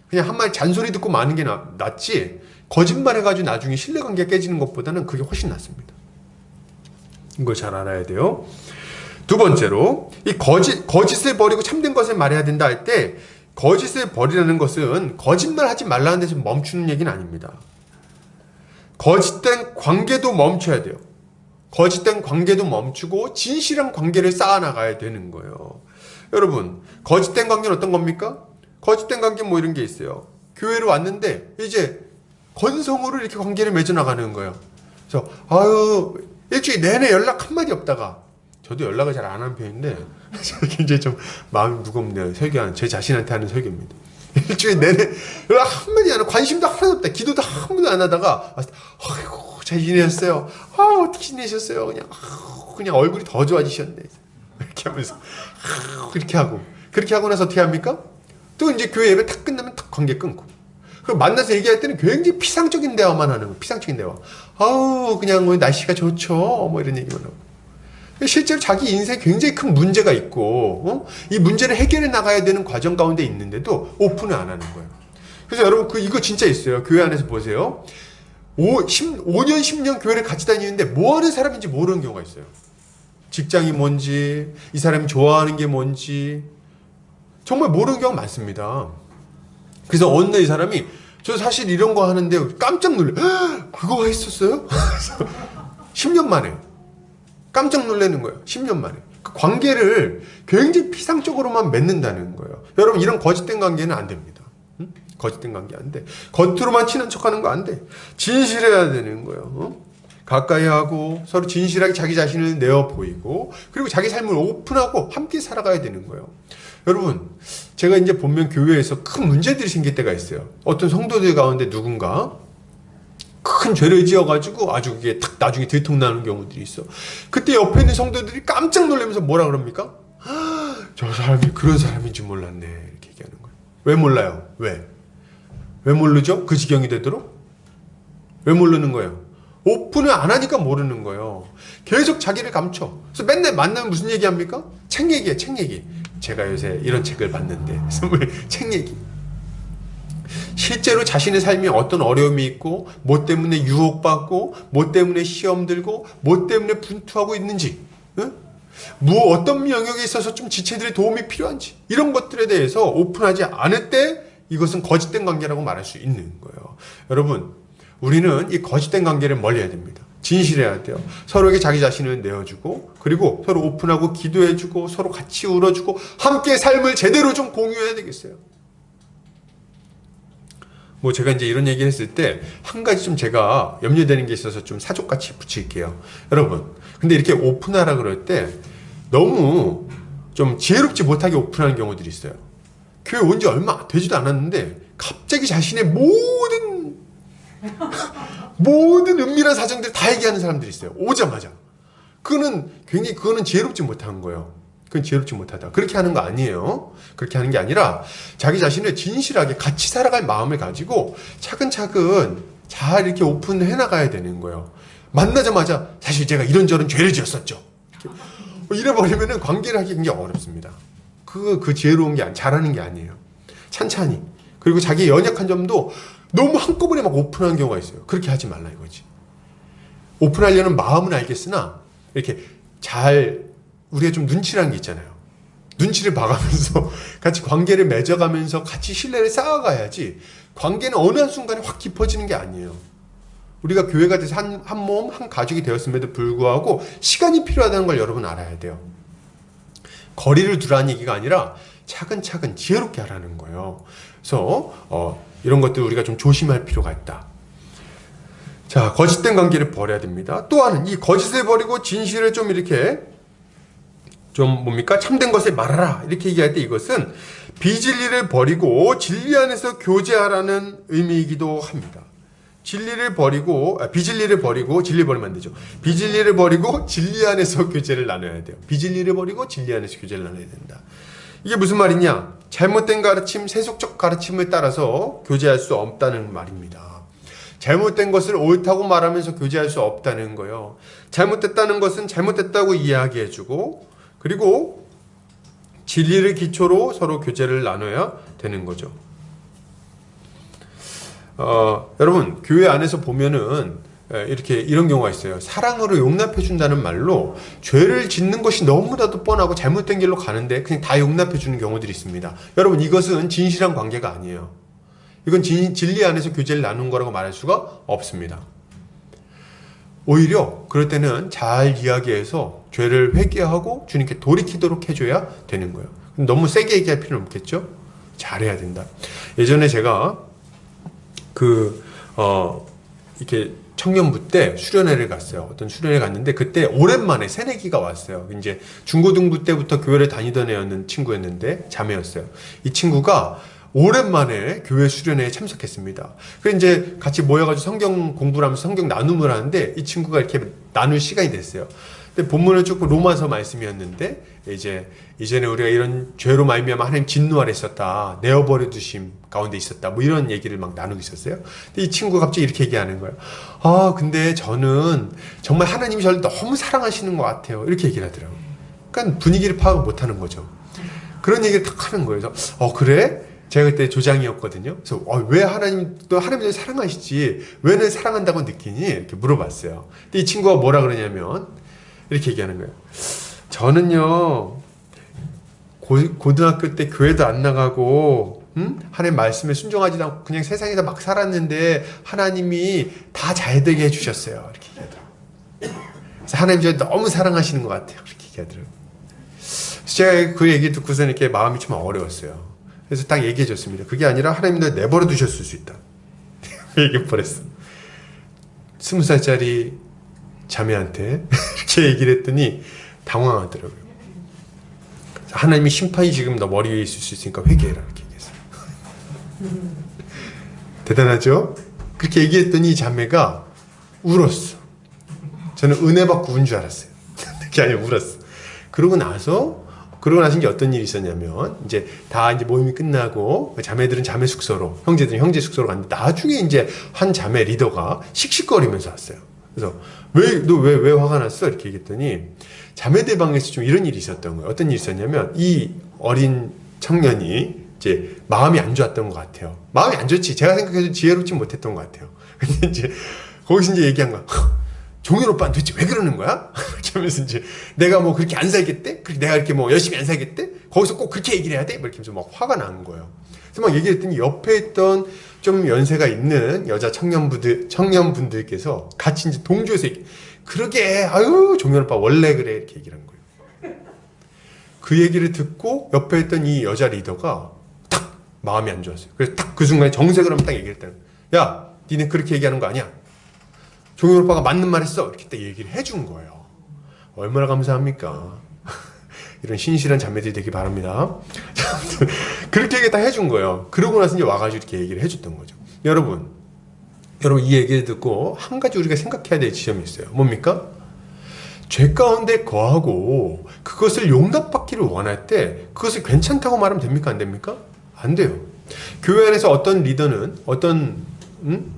Speaker 1: 그냥 한마디 잔소리 듣고 마는 게 낫지 거짓말 해가지고 나중에 신뢰관계가 깨지는 것보다는 그게 훨씬 낫습니다. 이걸 잘 알아야 돼요. 두 번째로 이 거짓을 버리고 참된 것을 말해야 된다 할 때 거짓을 버리라는 것은 거짓말 하지 말라는 데서 멈추는 얘기는 아닙니다. 거짓된 관계도 멈춰야 돼요. 거짓된 관계도 멈추고 진실한 관계를 쌓아나가야 되는 거예요. 여러분 거짓된 관계는 어떤 겁니까? 거짓된 관계 뭐 이런 게 있어요. 교회로 왔는데 이제 건성으로 이렇게 관계를 맺어나가는 거예요. 그래서 일주일 내내 연락 한마디 없다가 저도 연락을 잘 안 하는 편인데 굉장히 좀 마음이 무겁네요. 설교하는 제 자신한테 하는 설교입니다. 일주일 내내 연락 한마디 안 하고 관심도 하나도 없다. 기도도 한 번도 안 하다가 아이고 잘 지내셨어요? 어떻게 지내셨어요? 그냥 얼굴이 더 좋아지셨네. 이렇게 하면서 그렇게 하고 나서 어떻게 합니까? 또 이제 교회 예배 탁 끝나면 탁 관계 끊고 그리고 만나서 얘기할 때는 굉장히 피상적인 대화만 하는 거예요. 피상적인 대화. 그냥 뭐 날씨가 좋죠. 뭐 이런 얘기만 하고. 실제로 자기 인생에 굉장히 큰 문제가 있고 이 문제를 해결해 나가야 되는 과정 가운데 있는데도 오픈을 안 하는 거예요. 그래서 여러분 이거 진짜 있어요. 교회 안에서 보세요. 5년 10년 교회를 같이 다니는데 뭐 하는 사람인지 모르는 경우가 있어요. 직장이 뭔지 이 사람이 좋아하는 게 뭔지 정말 모르는 경우가 많습니다. 그래서 어느 날 이 사람이 저 사실 이런 거 하는데 깜짝 놀래. 그거 했었어요? 10년 만에 깜짝 놀라는 거예요. 10년 만에. 그 관계를 굉장히 피상적으로만 맺는다는 거예요. 여러분 이런 거짓된 관계는 안 됩니다. 거짓된 관계 안 돼. 겉으로만 친한 척하는 거 안 돼. 진실해야 되는 거예요. 가까이 하고 서로 진실하게 자기 자신을 내어 보이고 그리고 자기 삶을 오픈하고 함께 살아가야 되는 거예요. 여러분 제가 이제 보면 교회에서 큰 문제들이 생길 때가 있어요. 어떤 성도들 가운데 누군가 큰 죄를 지어가지고 아주 그게 탁 나중에 들통나는 경우들이 있어. 그때 옆에 있는 성도들이 깜짝 놀라면서 뭐라 그럽니까? 저 사람이 그런 사람인 줄 몰랐네 이렇게 얘기하는 거예요. 왜 몰라요? 왜 모르죠? 그 지경이 되도록? 왜 모르는 거예요? 오픈을 안 하니까 모르는 거예요. 계속 자기를 감춰. 그래서 맨날 만나면 무슨 얘기합니까? 책 얘기해, 책 얘기. 제가 요새 이런 책을 봤는데 책 얘기. 실제로 자신의 삶에 어떤 어려움이 있고 뭐 때문에 유혹받고 뭐 때문에 시험 들고 뭐 때문에 분투하고 있는지 어떤 영역에 있어서 좀 지체들의 도움이 필요한지 이런 것들에 대해서 오픈하지 않을 때 이것은 거짓된 관계라고 말할 수 있는 거예요. 여러분 우리는 이 거짓된 관계를 멀리해야 됩니다. 진실해야 돼요. 서로에게 자기 자신을 내어주고 그리고 서로 오픈하고 기도해주고 서로 같이 울어주고 함께 삶을 제대로 좀 공유해야 되겠어요. 뭐 제가 이제 이런 얘기를 했을 때 한 가지 좀 제가 염려되는 게 있어서 좀 사족같이 붙일게요. 여러분 근데 이렇게 오픈하라 그럴 때 너무 좀 지혜롭지 못하게 오픈하는 경우들이 있어요. 교회 온 지 얼마 되지도 않았는데 갑자기 자신의 모든 은밀한 사정들을 다 얘기하는 사람들이 있어요. 오자마자. 그거는 지혜롭지 못한 거예요. 그건 지혜롭지 못하다. 그렇게 하는 거 아니에요. 그렇게 하는 게 아니라 자기 자신을 진실하게 같이 살아갈 마음을 가지고 차근차근 잘 이렇게 오픈해 나가야 되는 거예요. 만나자마자 사실 제가 이런저런 죄를 지었었죠. 이래버리면 관계를 하기 굉장히 어렵습니다. 그 지혜로운 게 잘하는 게 아니에요. 찬찬히. 그리고 자기의 연약한 점도 너무 한꺼번에 막 오픈하는 경우가 있어요. 그렇게 하지 말라 이거지. 오픈하려는 마음은 알겠으나 이렇게 잘 우리가 좀 눈치라는 게 있잖아요. 눈치를 봐가면서 같이 관계를 맺어가면서 같이 신뢰를 쌓아가야지 관계는 어느 한순간에 확 깊어지는 게 아니에요. 우리가 교회가 돼서 한 몸, 한 가족이 되었음에도 불구하고 시간이 필요하다는 걸 여러분 알아야 돼요. 거리를 두라는 얘기가 아니라 차근차근 지혜롭게 하라는 거예요. 그래서 이런 것들 우리가 좀 조심할 필요가 있다. 자, 거짓된 관계를 버려야 됩니다. 또한 이 거짓을 버리고 진실을 좀 이렇게 좀 뭡니까? 참된 것을 말하라. 이렇게 얘기할 때 이것은 비진리를 버리고 진리 안에서 교제하라는 의미이기도 합니다. 진리를 버리고 비진리를 버리고 진리 버리면 안 되죠. 비진리를 버리고 진리 안에서 교제를 나눠야 돼요. 비진리를 버리고 진리 안에서 교제를 나눠야 된다. 이게 무슨 말이냐? 잘못된 가르침, 세속적 가르침을 따라서 교제할 수 없다는 말입니다. 잘못된 것을 옳다고 말하면서 교제할 수 없다는 거예요. 잘못됐다는 것은 잘못됐다고 이야기해주고 그리고 진리를 기초로 서로 교제를 나눠야 되는 거죠. 여러분 교회 안에서 보면은 이렇게 이런 경우가 있어요. 사랑으로 용납해 준다는 말로 죄를 짓는 것이 너무나도 뻔하고 잘못된 길로 가는데 그냥 다 용납해 주는 경우들이 있습니다. 여러분 이것은 진실한 관계가 아니에요. 이건 진리 안에서 교제를 나눈 거라고 말할 수가 없습니다. 오히려 그럴 때는 잘 이야기해서 죄를 회개하고 주님께 돌이키도록 해줘야 되는 거예요. 너무 세게 얘기할 필요는 없겠죠? 잘해야 된다. 예전에 제가 이렇게 청년부 때 수련회를 갔어요. 어떤 수련회 갔는데 그때 오랜만에 새내기가 왔어요. 이제 중고등부 때부터 교회를 다니던 애였는 친구였는데 자매였어요. 이 친구가 오랜만에 교회 수련회에 참석했습니다. 그래서 이제 같이 모여가지고 성경 공부를 하면서 성경 나눔을 하는데 이 친구가 이렇게 나눌 시간이 됐어요. 근데 본문은 조금 로마서 말씀이었는데 이전에 우리가 이런 죄로 말미암아 하나님 진노 아래 있었다. 내어버려 두심 가운데 있었다. 뭐 이런 얘기를 막 나누고 있었어요. 근데 이 친구가 갑자기 이렇게 얘기하는 거예요. 근데 저는 정말 하나님이 저를 너무 사랑하시는 것 같아요. 이렇게 얘기를 하더라고요. 그러니까 분위기를 파악을 못 하는 거죠. 그런 얘기를 탁 하는 거예요. 그래서 그래? 제가 그때 조장이었거든요. 그래서 왜 하나님도 하나님을 사랑하시지 왜 날 사랑한다고 느끼니? 이렇게 물어봤어요. 근데 이 친구가 뭐라 그러냐면 이렇게 얘기하는 거예요. 저는요 고등학교 때 교회도 안 나가고 하나님 말씀에 순종하지도 않고 그냥 세상에서 막 살았는데 하나님이 다 잘되게 해주셨어요. 이렇게 얘기하더라고요. 그래서 하나님 저를 너무 사랑하시는 것 같아요. 이렇게 얘기하더라고요. 그래서 제가 그 얘기 듣고서 이렇게 마음이 좀 어려웠어요. 그래서 딱 얘기해 줬습니다. 그게 아니라 하나님도 내버려 두셨을 수 있다. 얘기해 버렸어. 20살짜리 자매한테 이렇게 얘기를 했더니 당황하더라고요. 하나님이 심판이 지금 너 머리 위에 있을 수 있으니까 회개해라. 이렇게 얘기했어요. 대단하죠? 그렇게 얘기했더니 이 자매가 울었어. 저는 은혜 받고 운 줄 알았어요. 그게 아니라 울었어. 그러고 나서 이제 어떤 일이 있었냐면, 이제 다 이제 모임이 끝나고, 자매들은 자매 숙소로, 형제들은 형제 숙소로 갔는데, 나중에 이제 한 자매 리더가 씩씩거리면서 왔어요. 그래서, 너 왜 화가 났어? 이렇게 얘기했더니, 자매들 방에서 좀 이런 일이 있었던 거예요. 어떤 일이 있었냐면, 이 어린 청년이 이제 마음이 안 좋았던 것 같아요. 마음이 안 좋지. 제가 생각해도 지혜롭지 못했던 것 같아요. 근데 이제, 거기서 이제 얘기한 거야. 종현 오빠는 도대체 왜 그러는 거야? 이렇게 하면서 이제 내가 뭐 그렇게 안 살겠대? 내가 이렇게 뭐 열심히 안 살겠대? 거기서 꼭 그렇게 얘기를 해야 돼? 이렇게 하면서 막 화가 나는 거예요. 그래서 막 얘기했더니 옆에 있던 좀 연세가 있는 여자 청년분들께서 같이 이제 동조해서 그러게, 아유, 종현 오빠 원래 그래. 이렇게 얘기를 한 거예요. 그 얘기를 듣고 옆에 있던 이 여자 리더가 딱 마음이 안 좋았어요. 그래서 딱 그 순간에 정색을 하면 딱 얘기를 했다는 거예요. 야, 니네 그렇게 얘기하는 거 아니야? 종현 오빠가 맞는 말 했어. 이렇게 딱 얘기를 해준 거예요. 얼마나 감사합니까? 이런 신실한 자매들이 되기 바랍니다. 그렇게 얘기 딱 해준 거예요. 그러고 나서 이제 와가지고 이렇게 얘기를 해줬던 거죠. 여러분 이 얘기를 듣고 한 가지 우리가 생각해야 될 지점이 있어요. 뭡니까? 죄 가운데 거하고 그것을 용납받기를 원할 때 그것을 괜찮다고 말하면 됩니까? 안 됩니까? 안 돼요. 교회 안에서 어떤 리더는 어떤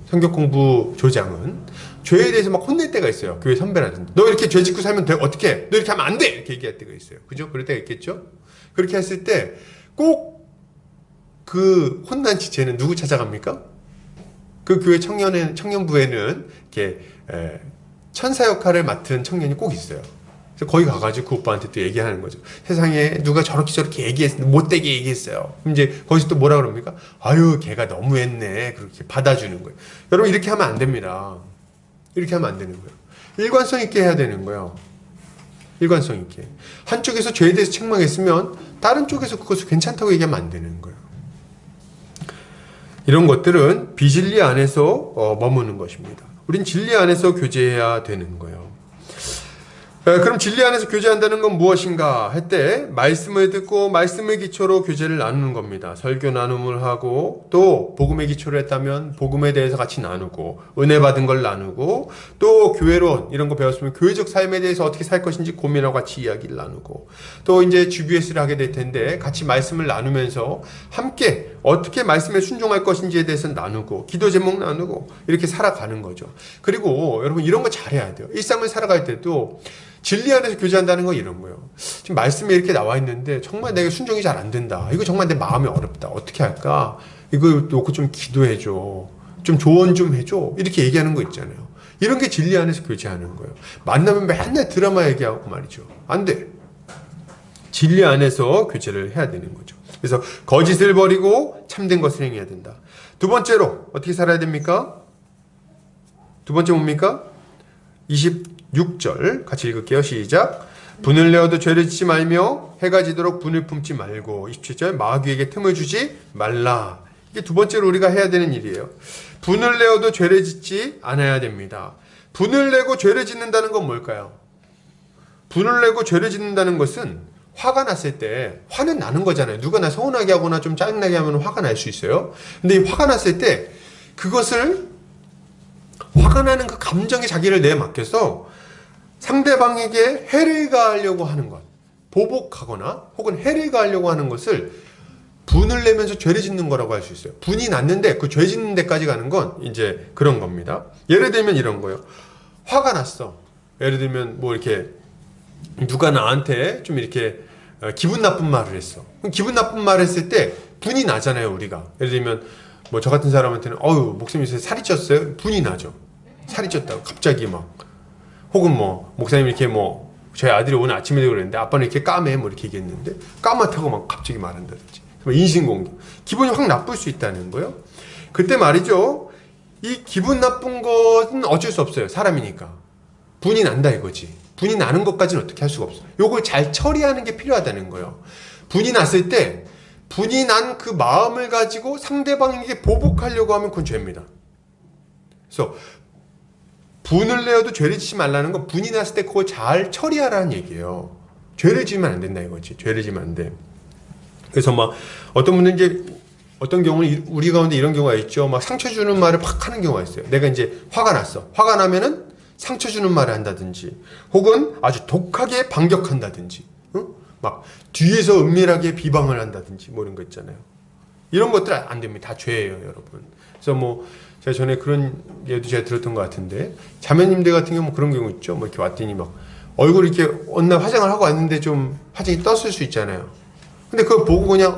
Speaker 1: 성경 공부 조장은 죄에 대해서 막 혼낼 때가 있어요. 교회 선배라든지. 너 이렇게 죄 짓고 살면 돼? 어떻게 해? 너 이렇게 하면 안 돼! 이렇게 얘기할 때가 있어요. 그죠? 그럴 때가 있겠죠? 그렇게 했을 때 꼭 그 혼난 지체는 누구 찾아갑니까? 그 교회 청년부에는 이렇게 천사 역할을 맡은 청년이 꼭 있어요. 그래서 거기 가가지고 그 오빠한테 또 얘기하는 거죠. 세상에 누가 저렇게 얘기했어, 못되게 얘기했어요. 그럼 이제 거기서 또 뭐라 그럽니까? 아유, 걔가 너무했네. 그렇게 받아주는 거예요. 여러분, 이렇게 하면 안 됩니다. 이렇게 하면 안 되는 거예요. 일관성 있게 해야 되는 거예요. 일관성 있게. 한쪽에서 죄에 대해서 책망했으면 다른 쪽에서 그것을 괜찮다고 얘기하면 안 되는 거예요. 이런 것들은 비진리 안에서 머무는 것입니다. 우린 진리 안에서 교제해야 되는 거예요. 그럼 진리 안에서 교제한다는 건 무엇인가 할 때 말씀을 듣고 말씀의 기초로 교제를 나누는 겁니다. 설교 나눔을 하고 또 복음의 기초로 했다면 복음에 대해서 같이 나누고 은혜 받은 걸 나누고 또 교회론 이런 거 배웠으면 교회적 삶에 대해서 어떻게 살 것인지 고민하고 같이 이야기를 나누고 또 이제 GBS를 하게 될 텐데 같이 말씀을 나누면서 함께 어떻게 말씀에 순종할 것인지에 대해서 나누고 기도 제목 나누고 이렇게 살아가는 거죠. 그리고 여러분 이런 거 잘해야 돼요. 일상을 살아갈 때도 진리 안에서 교제한다는 건 이런 거예요. 지금 말씀에 이렇게 나와 있는데 정말 내가 순종이 잘 안 된다. 이거 정말 내 마음이 어렵다. 어떻게 할까? 이거 놓고 좀 기도해줘. 좀 조언 좀 해줘. 이렇게 얘기하는 거 있잖아요. 이런 게 진리 안에서 교제하는 거예요. 만나면 맨날 드라마 얘기하고 말이죠. 안 돼. 진리 안에서 교제를 해야 되는 거죠. 그래서 거짓을 버리고 참된 것을 행해야 된다. 두 번째로 어떻게 살아야 됩니까? 두 번째 뭡니까? 26절 같이 읽을게요. 시작. 분을 내어도 죄를 짓지 말며 해가 지도록 분을 품지 말고 27절 마귀에게 틈을 주지 말라. 이게 두 번째로 우리가 해야 되는 일이에요. 분을 내어도 죄를 짓지 않아야 됩니다. 분을 내고 죄를 짓는다는 건 뭘까요? 분을 내고 죄를 짓는다는 것은 화가 났을 때 화는 나는 거잖아요. 누가 나 서운하게 하거나 좀 짜증나게 하면 화가 날 수 있어요. 근데 이 화가 났을 때 그것을 화가 나는 그 감정에 자기를 내맡겨서 상대방에게 해를 가하려고 하는 것, 보복하거나 혹은 해를 가하려고 하는 것을 분을 내면서 죄를 짓는 거라고 할 수 있어요. 분이 났는데 그 죄 짓는 데까지 가는 건 이제 그런 겁니다. 예를 들면 이런 거예요. 화가 났어. 예를 들면 뭐 이렇게 누가 나한테 좀 이렇게 기분 나쁜 말을 했어. 그럼 기분 나쁜 말을 했을 때 분이 나잖아요, 우리가. 예를 들면 뭐 저 같은 사람한테는 목사님 요새 살이 쪘어요? 분이 나죠. 살이 쪘다고 갑자기 막. 혹은 뭐 목사님 이렇게 뭐 저희 아들이 오늘 아침에도 그랬는데 아빠는 이렇게 까매 뭐 이렇게 얘기했는데 까맣다고 막 갑자기 말한다든지 인신공격. 기분이 확 나쁠 수 있다는 거예요. 그때 말이죠. 이 기분 나쁜 것은 어쩔 수 없어요. 사람이니까. 분이 난다 이거지. 분이 나는 것까지는 어떻게 할 수가 없어요. 요걸 잘 처리하는 게 필요하다는 거예요. 분이 났을 때 분이 난 그 마음을 가지고 상대방에게 보복하려고 하면 그건 죄입니다. 그래서 분을 내어도 죄를 짓지 말라는 건 분이 났을 때 그걸 잘 처리하라는 얘기예요. 죄를 지으면 안 된다 이거지. 죄를 지으면 안 돼. 그래서 막 어떤 분들은 이제 어떤 경우는 우리 가운데 이런 경우가 있죠. 막 상처 주는 말을 팍 하는 경우가 있어요. 내가 이제 화가 났어. 화가 나면은 상처 주는 말을 한다든지 혹은 아주 독하게 반격한다든지 막 뒤에서 은밀하게 비방을 한다든지 뭐 이런 거 있잖아요. 이런 것들 안 됩니다. 다 죄예요, 여러분. 그래서 뭐 제가 전에 그런 예도 제가 들었던 것 같은데 자매님들 같은 경우 그런 경우 있죠. 뭐 이렇게 왔더니 막 얼굴 이렇게 어느 날 화장을 하고 왔는데 좀 화장이 떴을 수 있잖아요. 근데 그거 보고 그냥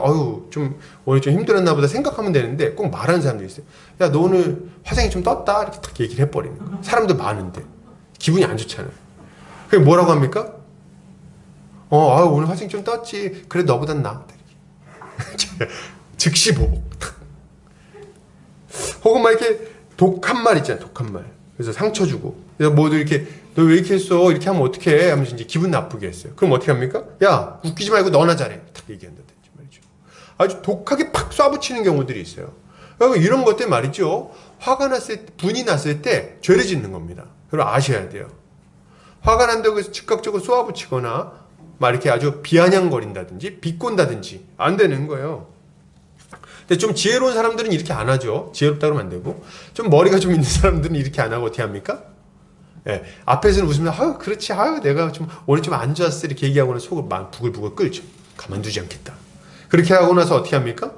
Speaker 1: 좀 오늘 좀 힘들었나 보다 생각하면 되는데 꼭 말하는 사람들이 있어요. 야, 너 오늘 화장이 좀 떴다 이렇게 딱 얘기를 해버리는 거예요. 사람들 많은데 기분이 안 좋잖아요. 그게 뭐라고 합니까? 오늘 화장이 좀 떴지. 그래 너보단 나아. 즉시 보복. 혹은 막 이렇게 독한 말 있잖아요. 독한 말. 그래서 상처 주고. 그래서 모두 이렇게 너 왜 이렇게 했어? 이렇게 하면 어떡해? 하면서 이제 기분 나쁘게 했어요. 그럼 어떻게 합니까? 야, 웃기지 말고 너나 잘해. 딱 얘기한다든지 말이죠. 아주 독하게 팍 쏴붙이는 경우들이 있어요. 그러니까 이런 것들 말이죠. 화가 났을 때, 분이 났을 때 죄를 짓는 겁니다. 여러분 아셔야 돼요. 화가 난다고 해서 즉각적으로 쏘아붙이거나 막 이렇게 아주 비아냥거린다든지 비꼰다든지 안 되는 거예요. 근데 좀 지혜로운 사람들은 이렇게 안 하죠. 지혜롭다 그러면 안 되고 좀 머리가 좀 있는 사람들은 이렇게 안 하고 어떻게 합니까? 예, 앞에서는 웃으면서 그렇지 내가 좀 오늘 좀 안 좋았어 이렇게 얘기하고는 속을 막 부글부글 끓죠. 가만두지 않겠다. 그렇게 하고 나서 어떻게 합니까?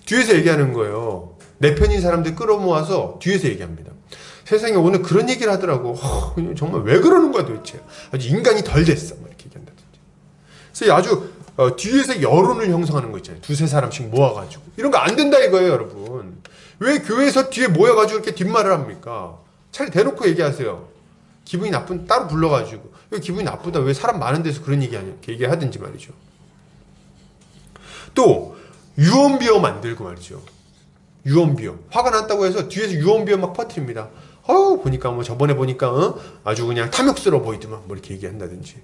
Speaker 1: 뒤에서 얘기하는 거예요. 내 편인 사람들 끌어모아서 뒤에서 얘기합니다. 세상에 오늘 그런 얘기를 하더라고. 정말 왜 그러는 거야 도대체. 아주 인간이 덜 됐어. 이렇게 얘기한다든지. 그래서 아주 뒤에서 여론을 형성하는 거 있잖아요. 두세 사람씩 모아가지고. 이런 거 안 된다 이거예요, 여러분. 왜 교회에서 뒤에 모여가지고 이렇게 뒷말을 합니까? 차라리 대놓고 얘기하세요. 기분이 나쁜 따로 불러가지고 왜 기분이 나쁘다 왜 사람 많은 데서 그런 얘기 하냐 이렇게 얘기하든지 말이죠. 또 유언비어 만들고 말이죠. 유언비어 화가 났다고 해서 뒤에서 유언비어 막 퍼뜨립니다. 보니까 뭐 저번에 보니까 아주 그냥 탐욕스러워 보이더만 뭐 이렇게 얘기한다든지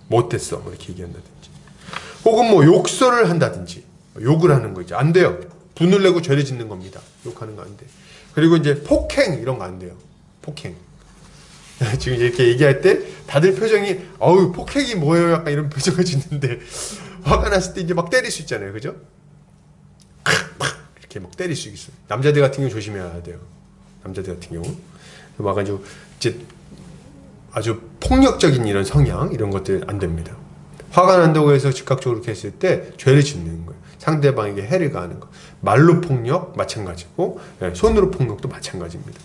Speaker 1: 못됐어 뭐 이렇게 얘기한다든지 혹은 뭐 욕설을 한다든지 욕을 하는 거 이제 안 돼요. 분을 내고 죄를 짓는 겁니다. 욕하는 거 안 돼. 그리고 이제 폭행 이런 거 안 돼요. 폭행. 지금 이렇게 얘기할 때 다들 표정이 어우 폭행이 뭐예요? 약간 이런 표정을 짓는데 화가 났을 때 이제 막 때릴 수 있잖아요. 그죠? 이렇게 막 때릴 수 있어요. 남자들 같은 경우 조심해야 돼요. 남자들 같은 경우 와가지고 이제 아주 폭력적인 이런 성향 이런 것들 안 됩니다. 화가 난다고 해서 즉각적으로 이렇게 했을 때 죄를 짓는 거예요. 상대방에게 해를 가하는 거. 말로 폭력 마찬가지고 손으로 폭력도 마찬가지입니다.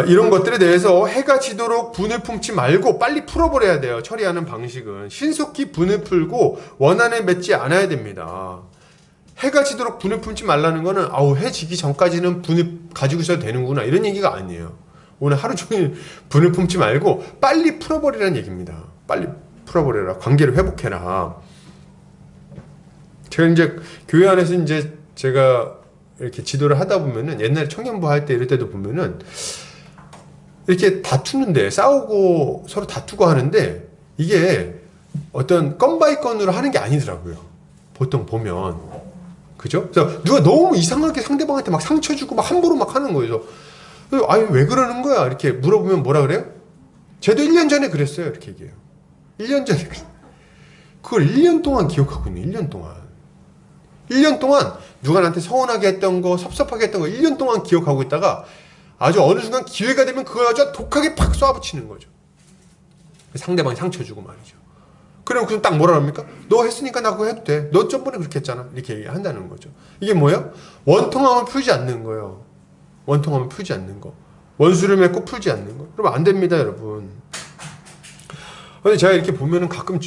Speaker 1: 이런 것들에 대해서 해가 지도록 분을 품지 말고 빨리 풀어버려야 돼요. 처리하는 방식은 신속히 분을 풀고 원한을 맺지 않아야 됩니다. 해가 지도록 분을 품지 말라는 거는 해 지기 전까지는 분을 가지고 있어도 되는구나 이런 얘기가 아니에요. 오늘 하루 종일 분을 품지 말고 빨리 풀어버리라는 얘기입니다. 빨리 풀어버려라. 관계를 회복해라. 제가 이제 교회 안에서 이제 제가 이렇게 지도를 하다 보면은 옛날에 청년부 할 때 이럴 때도 보면은 이렇게 다투는데 싸우고 서로 다투고 하는데 이게 어떤 건 바이 건으로 하는 게 아니더라고요. 보통 보면 그죠? 그래서 누가 너무 이상하게 상대방한테 막 상처 주고 막 함부로 막 하는 거예요. 아니 왜 그러는 거야? 이렇게 물어보면 뭐라 그래요? 쟤도 1년 전에 그랬어요. 이렇게 얘기해요. 1년 전에 그걸 1년 동안 기억하고 있네. 1년 동안 1년 동안 누가 나한테 서운하게 했던 거 섭섭하게 했던 거 1년 동안 기억하고 있다가 아주 어느 순간 기회가 되면 그걸 아주 독하게 팍 쏴붙이는 거죠. 상대방이 상처 주고 말이죠. 그럼 그럼 딱 뭐라 합니까? 너 했으니까 나 그거 해도 돼. 너 저번에 그렇게 했잖아. 이렇게 얘기한다는 거죠. 이게 뭐예요? 원통함을 풀지 않는 거예요. 원통함을 풀지 않는 거. 원수를 맺고 풀지 않는 거. 그러면 안 됩니다, 여러분. 근데 제가 이렇게 보면은 가끔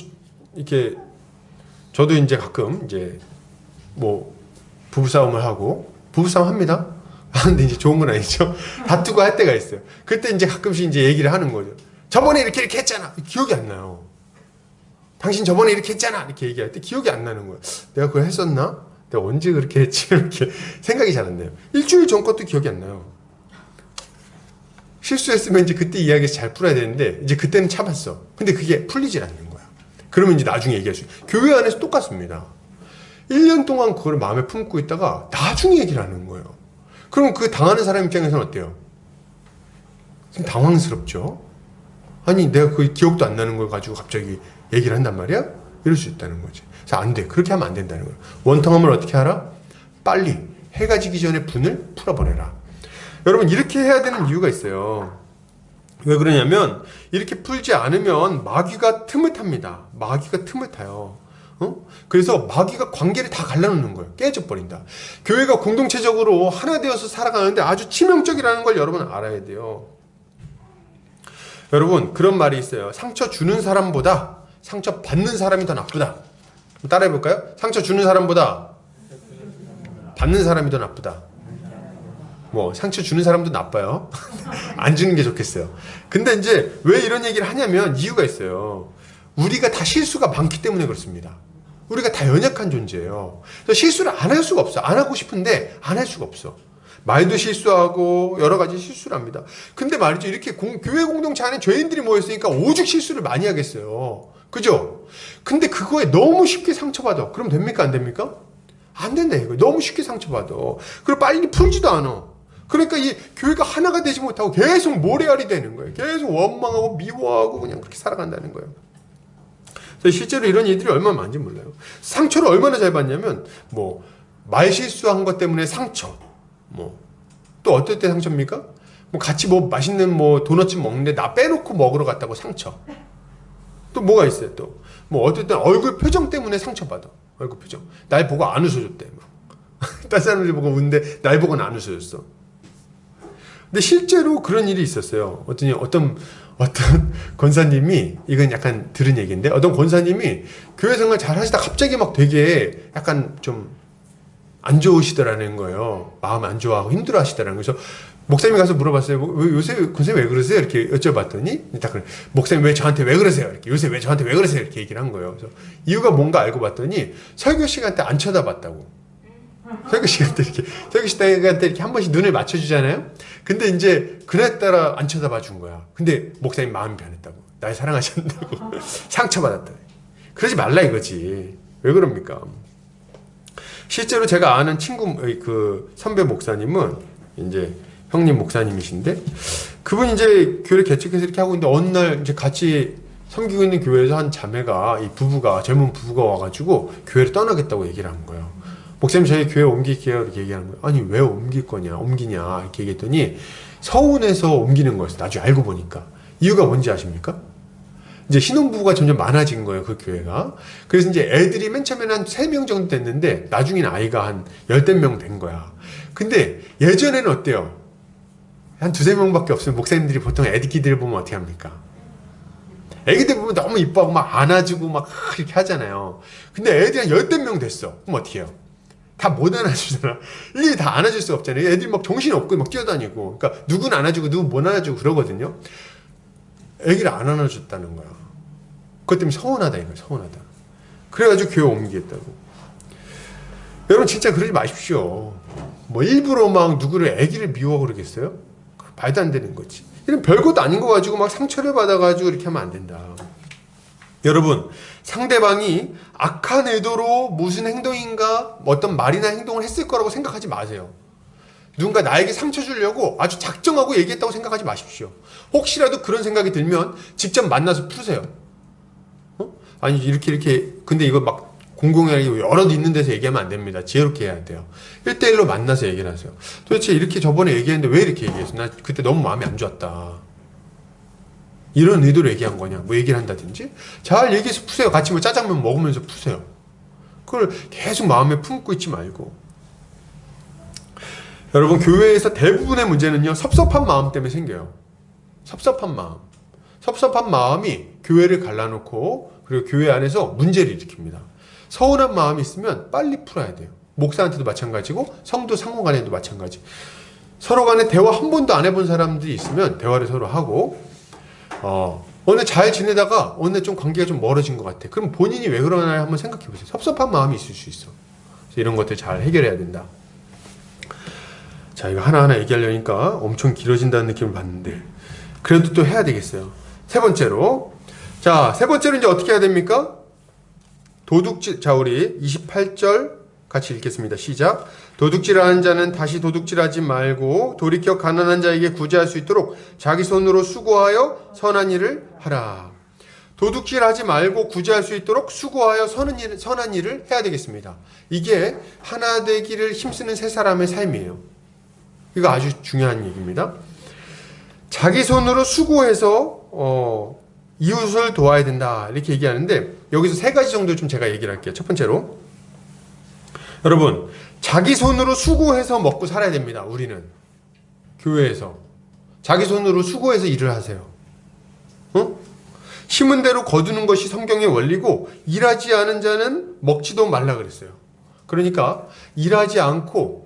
Speaker 1: 이렇게 저도 이제 가끔 이제 뭐 부부싸움을 하고 부부싸움 합니다. 근데 이제 좋은 건 아니죠. 다투고 할 때가 있어요. 그때 이제 가끔씩 이제 얘기를 하는 거죠. 저번에 이렇게 했잖아. 기억이 안 나요. 당신 저번에 이렇게 했잖아. 이렇게 얘기할 때 기억이 안 나는 거예요. 내가 그걸 했었나? 내가 언제 그렇게 했지? 이렇게 생각이 잘 안 나요. 일주일 전 것도 기억이 안 나요. 실수했으면 이제 그때 이야기해서 잘 풀어야 되는데 이제 그때는 참았어. 근데 그게 풀리질 않는 거야. 그러면 이제 나중에 얘기할 수 있어요. 교회 안에서 똑같습니다. 1년 동안 그걸 마음에 품고 있다가 나중에 얘기를 하는 거예요. 그럼 그 당하는 사람 입장에서는 어때요? 당황스럽죠? 아니 내가 그 기억도 안 나는 걸 가지고 갑자기 얘기를 한단 말이야? 이럴 수 있다는 거지. 그래서 안 돼. 그렇게 하면 안 된다는 거예요. 원통함을 어떻게 하라? 빨리 해가 지기 전에 분을 풀어버려라. 여러분 이렇게 해야 되는 이유가 있어요. 왜 그러냐면 이렇게 풀지 않으면 마귀가 틈을 탑니다. 마귀가 틈을 타요. 그래서 마귀가 관계를 다 갈라놓는 거예요. 깨져버린다. 교회가 공동체적으로 하나 되어서 살아가는데 아주 치명적이라는 걸 여러분 알아야 돼요. 여러분 그런 말이 있어요. 상처 주는 사람보다 상처 받는 사람이 더 나쁘다. 따라해 볼까요? 상처 주는 사람보다 받는 사람이 더 나쁘다. 뭐 상처 주는 사람도 나빠요. 안 주는 게 좋겠어요. 근데 이제 왜 이런 얘기를 하냐면 이유가 있어요. 우리가 다 실수가 많기 때문에 그렇습니다. 우리가 다 연약한 존재예요. 그래서 실수를 안 할 수가 없어. 안 하고 싶은데 안 할 수가 없어. 말도 실수하고 여러 가지 실수를 합니다. 근데 말이죠. 이렇게 교회 공동체 안에 죄인들이 모였으니까 오죽 실수를 많이 하겠어요. 그죠? 근데 그거에 너무 쉽게 상처받아. 그럼 됩니까? 안 됩니까? 안 된다 이거. 너무 쉽게 상처받아. 그리고 빨리 풀지도 않아. 그러니까 이 교회가 하나가 되지 못하고 계속 모래알이 되는 거예요. 계속 원망하고 미워하고 그냥 그렇게 살아간다는 거예요. 실제로 이런 일들이 얼마나 많은지 몰라요. 상처를 얼마나 잘 받냐면 뭐 말 실수한 것 때문에 상처, 뭐 또 어떨 때 상처입니까? 뭐 같이 뭐 맛있는 뭐 도넛 먹는데 나 빼놓고 먹으러 갔다고 상처. 또 뭐가 있어요? 또 뭐 어떨 때 얼굴 표정 때문에 상처받아. 얼굴 표정. 날 보고 안 웃어줬대. 딴 사람들이 보고 웃는데 날 보고는 안 웃어줬어. 근데 실제로 그런 일이 있었어요. 어떤 권사님이, 이건 약간 들은 얘기인데, 어떤 권사님이 교회 생활 잘 하시다 갑자기 막 되게 약간 좀 안 좋으시더라는 거예요. 마음 안 좋아하고 힘들어 하시더라는 거예요. 그래서 목사님이 가서 물어봤어요. 요새 선생님 왜 그러세요? 이렇게 여쭤봤더니 딱 그래. 목사님 왜 저한테 왜 그러세요? 이렇게 요새 왜 저한테 왜 그러세요? 이렇게 얘기를 한 거예요. 그래서 이유가 뭔가 알고 봤더니 설교 시간 때 안 쳐다봤다고. 설교 시간 때 이렇게 한 번씩 눈을 맞춰주잖아요. 근데 이제 그날따라 안 쳐다봐 준 거야. 근데 목사님 마음이 변했다고. 날 사랑하신다고. 상처받았다고. 그러지 말라 이거지. 왜 그럽니까? 실제로 제가 아는 친구 그 선배 목사님은 이제 형님 목사님이신데 그분이 이제 교회를 개척해서 이렇게 하고 있는데 어느 날 이제 같이 섬기고 있는 교회에서 한 자매가 이 부부가 젊은 부부가 와가지고 교회를 떠나겠다고 얘기를 한 거예요. 목사님 저희 교회 옮길게요 이렇게 얘기하는 거예요. 아니 왜 옮기냐 이렇게 얘기했더니 서운해서 옮기는 거였어요. 나중에 알고 보니까 이유가 뭔지 아십니까? 이제 신혼부부가 점점 많아진 거예요, 그 교회가. 그래서 이제 애들이 맨 처음에는 한 3명 정도 됐는데, 나중에는 아이가 한 10명 된 거야. 근데 예전에는 어때요? 한 2-3명밖에 없으면 목사님들이 보통 애기들 보면 어떻게 합니까? 애기들 보면 너무 이뻐하고 막 안아주고 막 이렇게 하잖아요. 근데 애들이 한 10명 됐어. 그럼 어떻게 해요? 다 못 안아주잖아. 일일이 다 안아줄 수가 없잖아요. 애들이 막 정신없고 막 뛰어다니고. 그러니까 누구는 안아주고 누구는 못 안아주고 그러거든요. 애기를 안 안아줬다는 거야. 그것 때문에 서운하다 이거야. 서운하다. 그래가지고 교회 옮기겠다고. 여러분 진짜 그러지 마십시오. 뭐 일부러 막 누구를 애기를 미워 그러겠어요? 말도 안 되는 거지. 이런 별것도 아닌 거 가지고 막 상처를 받아가지고 이렇게 하면 안 된다. 여러분 상대방이 악한 의도로 무슨 행동인가 어떤 말이나 행동을 했을 거라고 생각하지 마세요. 누군가 나에게 상처 주려고 아주 작정하고 얘기했다고 생각하지 마십시오. 혹시라도 그런 생각이 들면 직접 만나서 푸세요. 아니 이렇게 근데 이거 막 공공연하게 여러 있는 데서 얘기하면 안 됩니다. 지혜롭게 해야 돼요. 1대1로 만나서 얘기를 하세요. 도대체 이렇게 저번에 얘기했는데 왜 이렇게 얘기했어? 나 그때 너무 마음이 안 좋았다. 이런 의도로 얘기한 거냐? 뭐 얘기를 한다든지 잘 얘기해서 푸세요. 같이 뭐 짜장면 먹으면서 푸세요. 그걸 계속 마음에 품고 있지 말고. 여러분 교회에서 대부분의 문제는요 섭섭한 마음 때문에 생겨요. 섭섭한 마음. 섭섭한 마음이 교회를 갈라놓고 그리고 교회 안에서 문제를 일으킵니다. 서운한 마음이 있으면 빨리 풀어야 돼요. 목사한테도 마찬가지고 성도 상호 간에도 마찬가지. 서로 간에 대화 한 번도 안 해본 사람들이 있으면 대화를 서로 하고 오늘 잘 지내다가 오늘 좀 관계가 좀 멀어진 것 같아. 그럼 본인이 왜 그러나 한번 생각해 보세요. 섭섭한 마음이 있을 수 있어. 그래서 이런 것들 잘 해결해야 된다. 자, 이거 하나하나 얘기하려니까 엄청 길어진다는 느낌을 받는데 그래도 또 해야 되겠어요. 세 번째로 이제 어떻게 해야 됩니까? 도둑질. 자, 우리 28절 같이 읽겠습니다. 시작. 도둑질하는 자는 다시 도둑질하지 말고 돌이켜 가난한 자에게 구제할 수 있도록 자기 손으로 수고하여 선한 일을 하라. 도둑질하지 말고 구제할 수 있도록 수고하여 선한 일을 해야 되겠습니다. 이게 하나 되기를 힘쓰는 세 사람의 삶이에요. 이거 아주 중요한 얘기입니다. 자기 손으로 수고해서 이웃을 도와야 된다 이렇게 얘기하는데 여기서 3가지 정도 좀 제가 얘기를 할게요. 첫 번째로 여러분 자기 손으로 수고해서 먹고 살아야 됩니다. 우리는 교회에서 자기 손으로 수고해서 일을 하세요. 심은 대로 거두는 것이 성경의 원리고 일하지 않은 자는 먹지도 말라 그랬어요. 그러니까 일하지 않고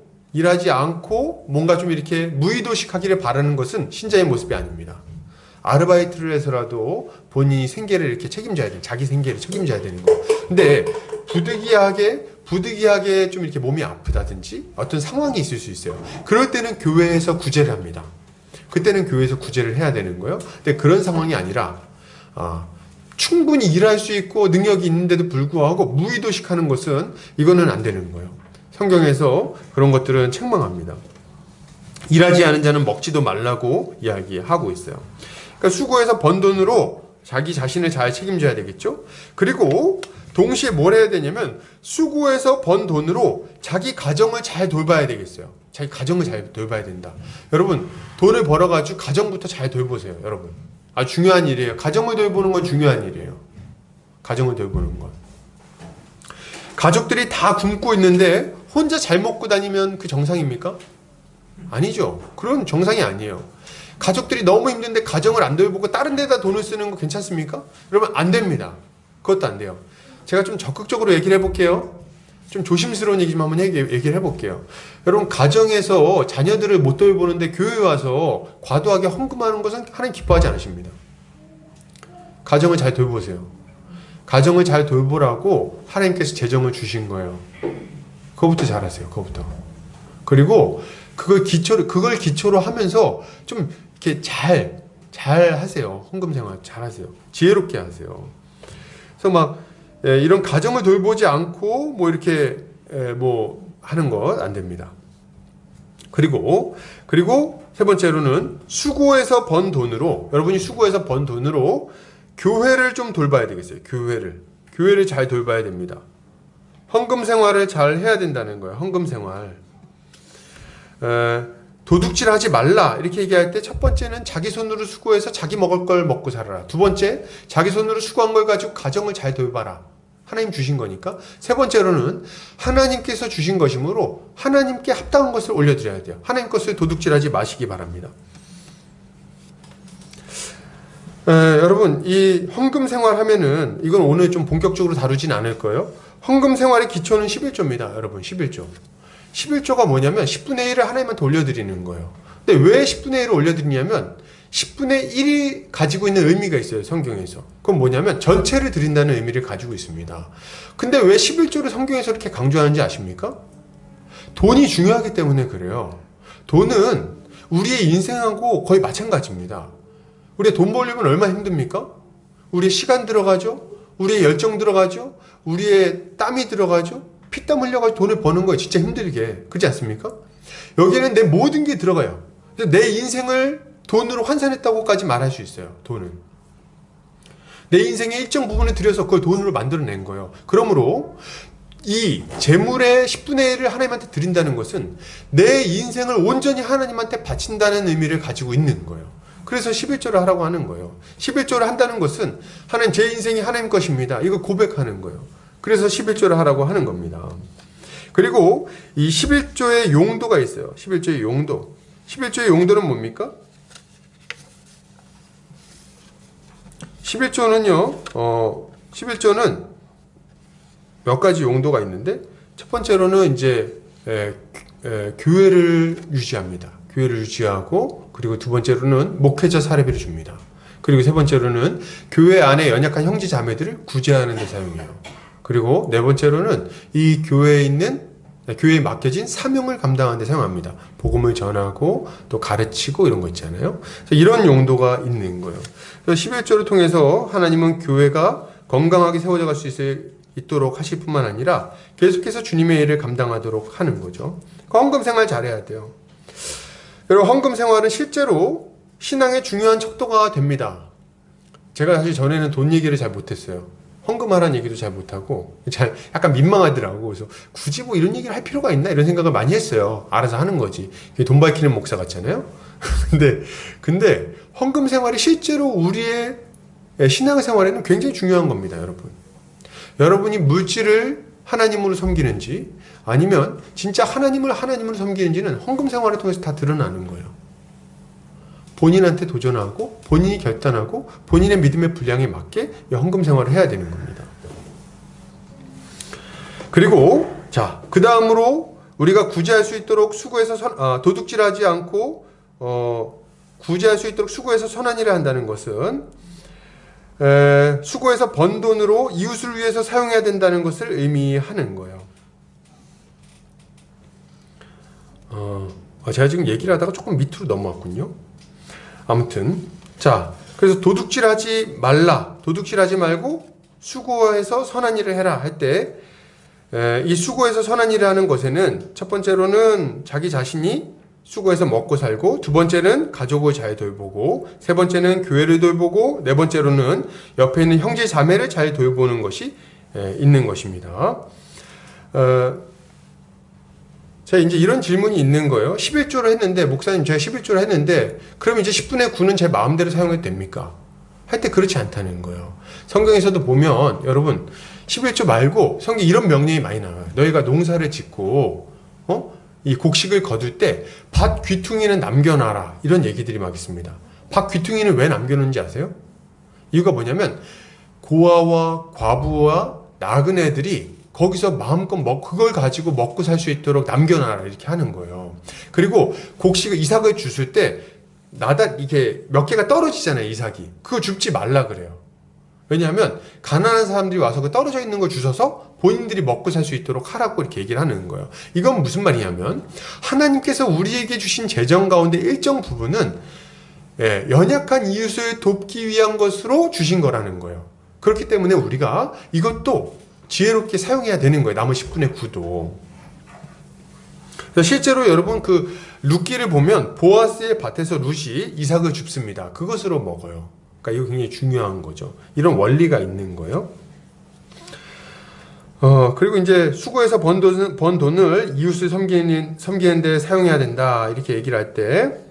Speaker 1: 뭔가 좀 이렇게 무의도식 하기를 바라는 것은 신자의 모습이 아닙니다. 아르바이트를 해서라도 본인이 생계를 이렇게 책임져야 돼요. 자기 생계를 책임져야 되는 거. 근데 부득이하게 좀 이렇게 몸이 아프다든지 어떤 상황이 있을 수 있어요. 그럴 때는 교회에서 구제를 합니다. 그때는 교회에서 구제를 해야 되는 거예요. 근데 그런 상황이 아니라 충분히 일할 수 있고 능력이 있는데도 불구하고 무의도식 하는 것은 이거는 안 되는 거예요. 성경에서 그런 것들은 책망합니다. 일하지 않은 자는 먹지도 말라고 이야기하고 있어요. 그러니까 수고해서 번 돈으로 자기 자신을 잘 책임져야 되겠죠. 그리고 동시에 뭘 해야 되냐면 수고해서 번 돈으로 자기 가정을 잘 돌봐야 되겠어요. 자기 가정을 잘 돌봐야 된다. 여러분 돈을 벌어가지고 가정부터 잘 돌보세요. 여러분 아주 중요한 일이에요. 가정을 돌보는 건 중요한 일이에요. 가정을 돌보는 건. 가족들이 다 굶고 있는데 혼자 잘 먹고 다니면 그 정상입니까? 아니죠. 그런 정상이 아니에요. 가족들이 너무 힘든데 가정을 안 돌보고 다른 데다 돈을 쓰는 거 괜찮습니까? 여러분 안 됩니다. 그것도 안 돼요. 제가 좀 적극적으로 얘기를 해볼게요. 좀 조심스러운 얘기지만 한번 얘기를 해볼게요. 여러분, 가정에서 자녀들을 못 돌보는데 교회에 와서 과도하게 헌금하는 것은 하나님 기뻐하지 않으십니다. 가정을 잘 돌보세요. 가정을 잘 돌보라고 하나님께서 재정을 주신 거예요. 그거부터 잘하세요. 그거부터. 그리고 그걸 기초로 하면서 좀 이렇게 잘 하세요. 헌금 생활 잘 하세요. 지혜롭게 하세요. 그래서 막 이런 가정을 돌보지 않고 뭐 이렇게 뭐 하는 것 안 됩니다. 그리고 세 번째로는 수고해서 번 돈으로, 여러분이 수고해서 번 돈으로 교회를 좀 돌봐야 되겠어요. 교회를 잘 돌봐야 됩니다. 헌금 생활을 잘 해야 된다는 거예요. 헌금 생활. 도둑질 하지 말라 이렇게 얘기할 때 첫 번째는 자기 손으로 수고해서 자기 먹을 걸 먹고 살아라. 두 번째, 자기 손으로 수고한 걸 가지고 가정을 잘 돌봐라. 하나님 주신 거니까. 세 번째로는 하나님께서 주신 것이므로 하나님께 합당한 것을 올려드려야 돼요. 하나님 것을 도둑질하지 마시기 바랍니다. 여러분, 이 헌금 생활 하면은, 이건 오늘 좀 본격적으로 다루진 않을 거예요. 헌금 생활의 기초는 11조입니다. 여러분, 11조. 11조가 뭐냐면 10분의 1을 하나님한테 올려드리는 거예요. 근데 왜 10분의 1을 올려드리냐면 10분의 1이 가지고 있는 의미가 있어요. 성경에서. 그건 뭐냐면 전체를 드린다는 의미를 가지고 있습니다. 근데 왜 11조를 성경에서 이렇게 강조하는지 아십니까? 돈이 중요하기 때문에 그래요. 돈은 우리의 인생하고 거의 마찬가지입니다. 우리가 돈 벌려면 얼마나 힘듭니까? 우리의 시간 들어가죠? 우리의 열정 들어가죠? 우리의 땀이 들어가죠? 피땀 흘려가지고 돈을 버는 거예요. 진짜 힘들게. 그렇지 않습니까? 여기는 내 모든 게 들어가요. 내 인생을 돈으로 환산했다고까지 말할 수 있어요. 돈은. 내 인생의 일정 부분을 들여서 그걸 돈으로 만들어낸 거예요. 그러므로 이 재물의 10분의 1을 하나님한테 드린다는 것은 내 인생을 온전히 하나님한테 바친다는 의미를 가지고 있는 거예요. 그래서 11조를 하라고 하는 거예요. 11조를 한다는 것은 하나님, 제 인생이 하나님 것입니다. 이거 고백하는 거예요. 그래서 11조를 하라고 하는 겁니다. 그리고 이 11조의 용도가 있어요. 11조의 용도. 11조의 용도는 뭡니까? 11조는요, 11조는 몇 가지 용도가 있는데, 첫 번째로는 이제, 교회를 유지합니다. 교회를 유지하고, 그리고 두 번째로는 목회자 사례비를 줍니다. 그리고 세 번째로는 교회 안에 연약한 형제 자매들을 구제하는 데 사용해요. 그리고 네 번째로는 이 교회에 맡겨진 사명을 감당하는 데 사용합니다. 복음을 전하고 또 가르치고 이런 거 있잖아요. 이런 용도가 있는 거예요. 그래서 11조를 통해서 하나님은 교회가 건강하게 세워져 갈 수 있도록 하실 뿐만 아니라 계속해서 주님의 일을 감당하도록 하는 거죠. 헌금 생활 잘해야 돼요. 여러분, 헌금 생활은 실제로 신앙의 중요한 척도가 됩니다. 제가 사실 전에는 돈 얘기를 잘 못했어요. 헌금하라는 얘기도 잘 못하고 약간 민망하더라고. 그래서 굳이 뭐 이런 얘기를 할 필요가 있나 이런 생각을 많이 했어요. 알아서 하는 거지. 돈 밝히는 목사 같잖아요. 근데 헌금 생활이 실제로 우리의 신앙 생활에는 굉장히 중요한 겁니다. 여러분이 물질을 하나님으로 섬기는지 아니면 진짜 하나님으로 섬기는지는 헌금 생활을 통해서 다 드러나는 거예요. 본인한테 도전하고 본인이 결단하고 본인의 믿음의 분량에 맞게 헌금 생활을 해야 되는 겁니다. 그리고 그 다음으로 우리가 구제할 수 있도록 수고해서 도둑질하지 않고 구제할 수 있도록 수고해서 선한 일을 한다는 것은 수고해서 번 돈으로 이웃을 위해서 사용해야 된다는 것을 의미하는 거예요. 제가 지금 얘기를 하다가 조금 밑으로 넘어왔군요. 아무튼 그래서 도둑질하지 말고 수고해서 선한 일을 해라 할 때 이 수고해서 선한 일을 하는 것에는 첫 번째로는 자기 자신이 수고해서 먹고 살고, 두 번째는 가족을 잘 돌보고, 세 번째는 교회를 돌보고, 네 번째로는 옆에 있는 형제 자매를 잘 돌보는 것이 있는 것입니다. 자, 이제 이런 질문이 있는 거예요. 11조를 했는데, 목사님 제가 11조를 했는데, 그럼 이제 10분의 9는 제 마음대로 사용해도 됩니까? 할 때 그렇지 않다는 거예요. 성경에서도 보면, 여러분, 11조 말고 성경에 이런 명령이 많이 나와요. 너희가 농사를 짓고, 이 곡식을 거둘 때, 밭 귀퉁이는 남겨놔라. 이런 얘기들이 막 있습니다. 밭 귀퉁이는 왜 남겨놓는지 아세요? 이유가 뭐냐면, 고아와 과부와 나그네들이 거기서 마음껏 그걸 가지고 먹고 살 수 있도록 남겨놔라 이렇게 하는 거예요. 그리고 곡식을 이삭을 주실 때 이게 몇 개가 떨어지잖아요. 이삭이 그거 줍지 말라 그래요. 왜냐하면 가난한 사람들이 와서 그 떨어져 있는 걸 주셔서 본인들이 먹고 살 수 있도록 하라고 이렇게 얘기를 하는 거예요. 이건 무슨 말이냐면 하나님께서 우리에게 주신 재정 가운데 일정 부분은 연약한 이웃을 돕기 위한 것으로 주신 거라는 거예요. 그렇기 때문에 우리가 이것도 지혜롭게 사용해야 되는 거예요. 남은 10분의 9도. 실제로 여러분 그 룻기를 보면 보아스의 밭에서 룻이 이삭을 줍습니다. 그것으로 먹어요. 그러니까 이거 굉장히 중요한 거죠. 이런 원리가 있는 거예요. 그리고 이제 수고해서 번 돈을 이웃을 섬기는 데 사용해야 된다. 이렇게 얘기를 할 때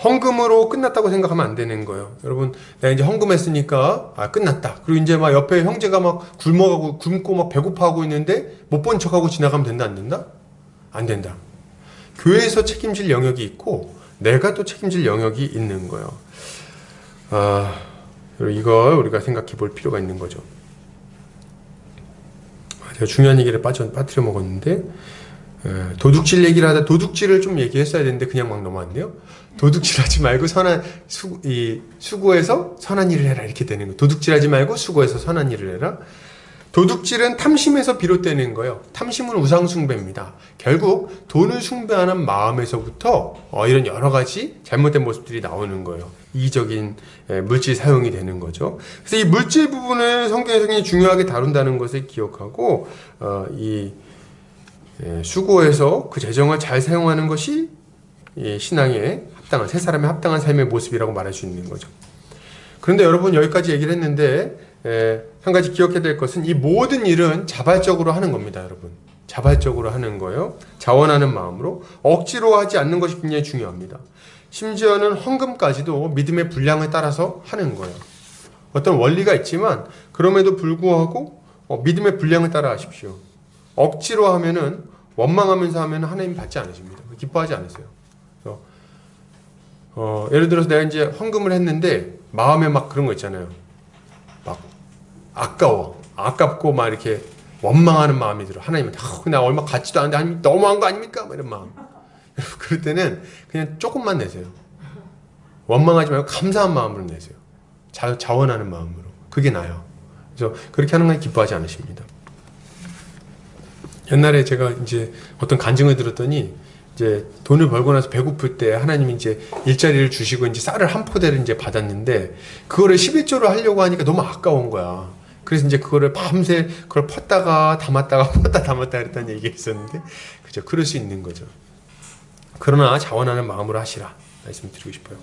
Speaker 1: 헌금으로 끝났다고 생각하면 안 되는 거예요. 여러분, 내가 이제 헌금했으니까 끝났다. 그리고 이제 막 옆에 형제가 막 굶고 막 배고파하고 있는데 못 본 척하고 지나가면 된다, 안 된다? 안 된다. 교회에서 책임질 영역이 있고 내가 또 책임질 영역이 있는 거예요. 이걸 우리가 생각해 볼 필요가 있는 거죠. 제가 중요한 얘기를 빠뜨려 먹었는데 도둑질 얘기를 하다 도둑질을 좀 얘기했어야 되는데 그냥 막 넘어왔네요. 도둑질하지 말고 수고해서 선한 일을 해라 이렇게 되는 거예요. 도둑질하지 말고 수고해서 선한 일을 해라. 도둑질은 탐심에서 비롯되는 거예요. 탐심은 우상숭배입니다. 결국 돈을 숭배하는 마음에서부터 이런 여러 가지 잘못된 모습들이 나오는 거예요. 이기적인 물질 사용이 되는 거죠. 그래서 이 물질 부분을 성경에서 굉장히 중요하게 다룬다는 것을 기억하고 수고해서 그 재정을 잘 사용하는 것이 신앙에 합당한, 세 사람의 합당한 삶의 모습이라고 말할 수 있는 거죠. 그런데 여러분 여기까지 얘기를 했는데 한 가지 기억해야 될 것은 이 모든 일은 자발적으로 하는 겁니다. 여러분 자발적으로 하는 거예요. 자원하는 마음으로 억지로 하지 않는 것이 굉장히 중요합니다. 심지어는 헌금까지도 믿음의 분량을 따라서 하는 거예요. 어떤 원리가 있지만 그럼에도 불구하고 믿음의 분량을 따라 하십시오. 억지로 하면은 원망하면서 하면 하나님 받지 않으십니다. 기뻐하지 않으세요. 그래서 예를 들어서 내가 이제 헌금을 했는데 마음에 막 그런 거 있잖아요. 막 아깝고 막 이렇게 원망하는 마음이 들어. 하나님한테 나 얼마 같지도 않은데 하나님 너무한 거 아닙니까? 막 이런 마음. 그럴 때는 그냥 조금만 내세요. 원망하지 말고 감사한 마음으로 내세요. 자원하는 마음으로. 그게 나아요. 그래서 그렇게 하는 건 기뻐하지 않으십니다. 옛날에 제가 이제 어떤 간증을 들었더니 이제 돈을 벌고 나서 배고플 때 하나님이 이제 일자리를 주시고 이제 쌀을 한 포대를 이제 받았는데 그거를 11조로 하려고 하니까 너무 아까운 거야. 그래서 이제 그거를 밤새 그걸 펐다가 담았다가 그랬다는 얘기가 있었는데 그죠? 그럴 수 있는 거죠. 그러나 자원하는 마음으로 하시라 말씀드리고 싶어요.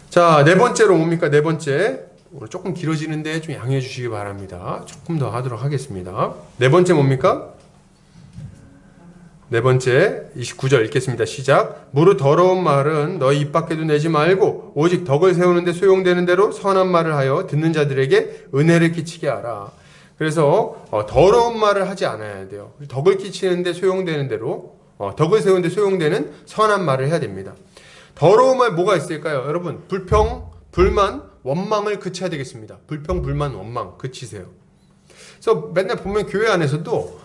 Speaker 1: 자, 네 번째로 뭡니까? 네 번째. 오늘 조금 길어지는데 좀 양해해 주시기 바랍니다. 조금 더 하도록 하겠습니다. 네 번째 뭡니까? 네 번째 29절 읽겠습니다. 시작. 무릇 더러운 말은 너희 입 밖에도 내지 말고 오직 덕을 세우는데 소용되는 대로 선한 말을 하여 듣는 자들에게 은혜를 끼치게 하라. 그래서 더러운 말을 하지 않아야 돼요. 덕을 끼치는데 소용되는 대로 덕을 세우는데 소용되는 선한 말을 해야 됩니다. 더러운 말 뭐가 있을까요? 여러분 불평, 불만, 원망을 그쳐야 되겠습니다. 불평, 불만, 원망 그치세요. 그래서 맨날 보면 교회 안에서도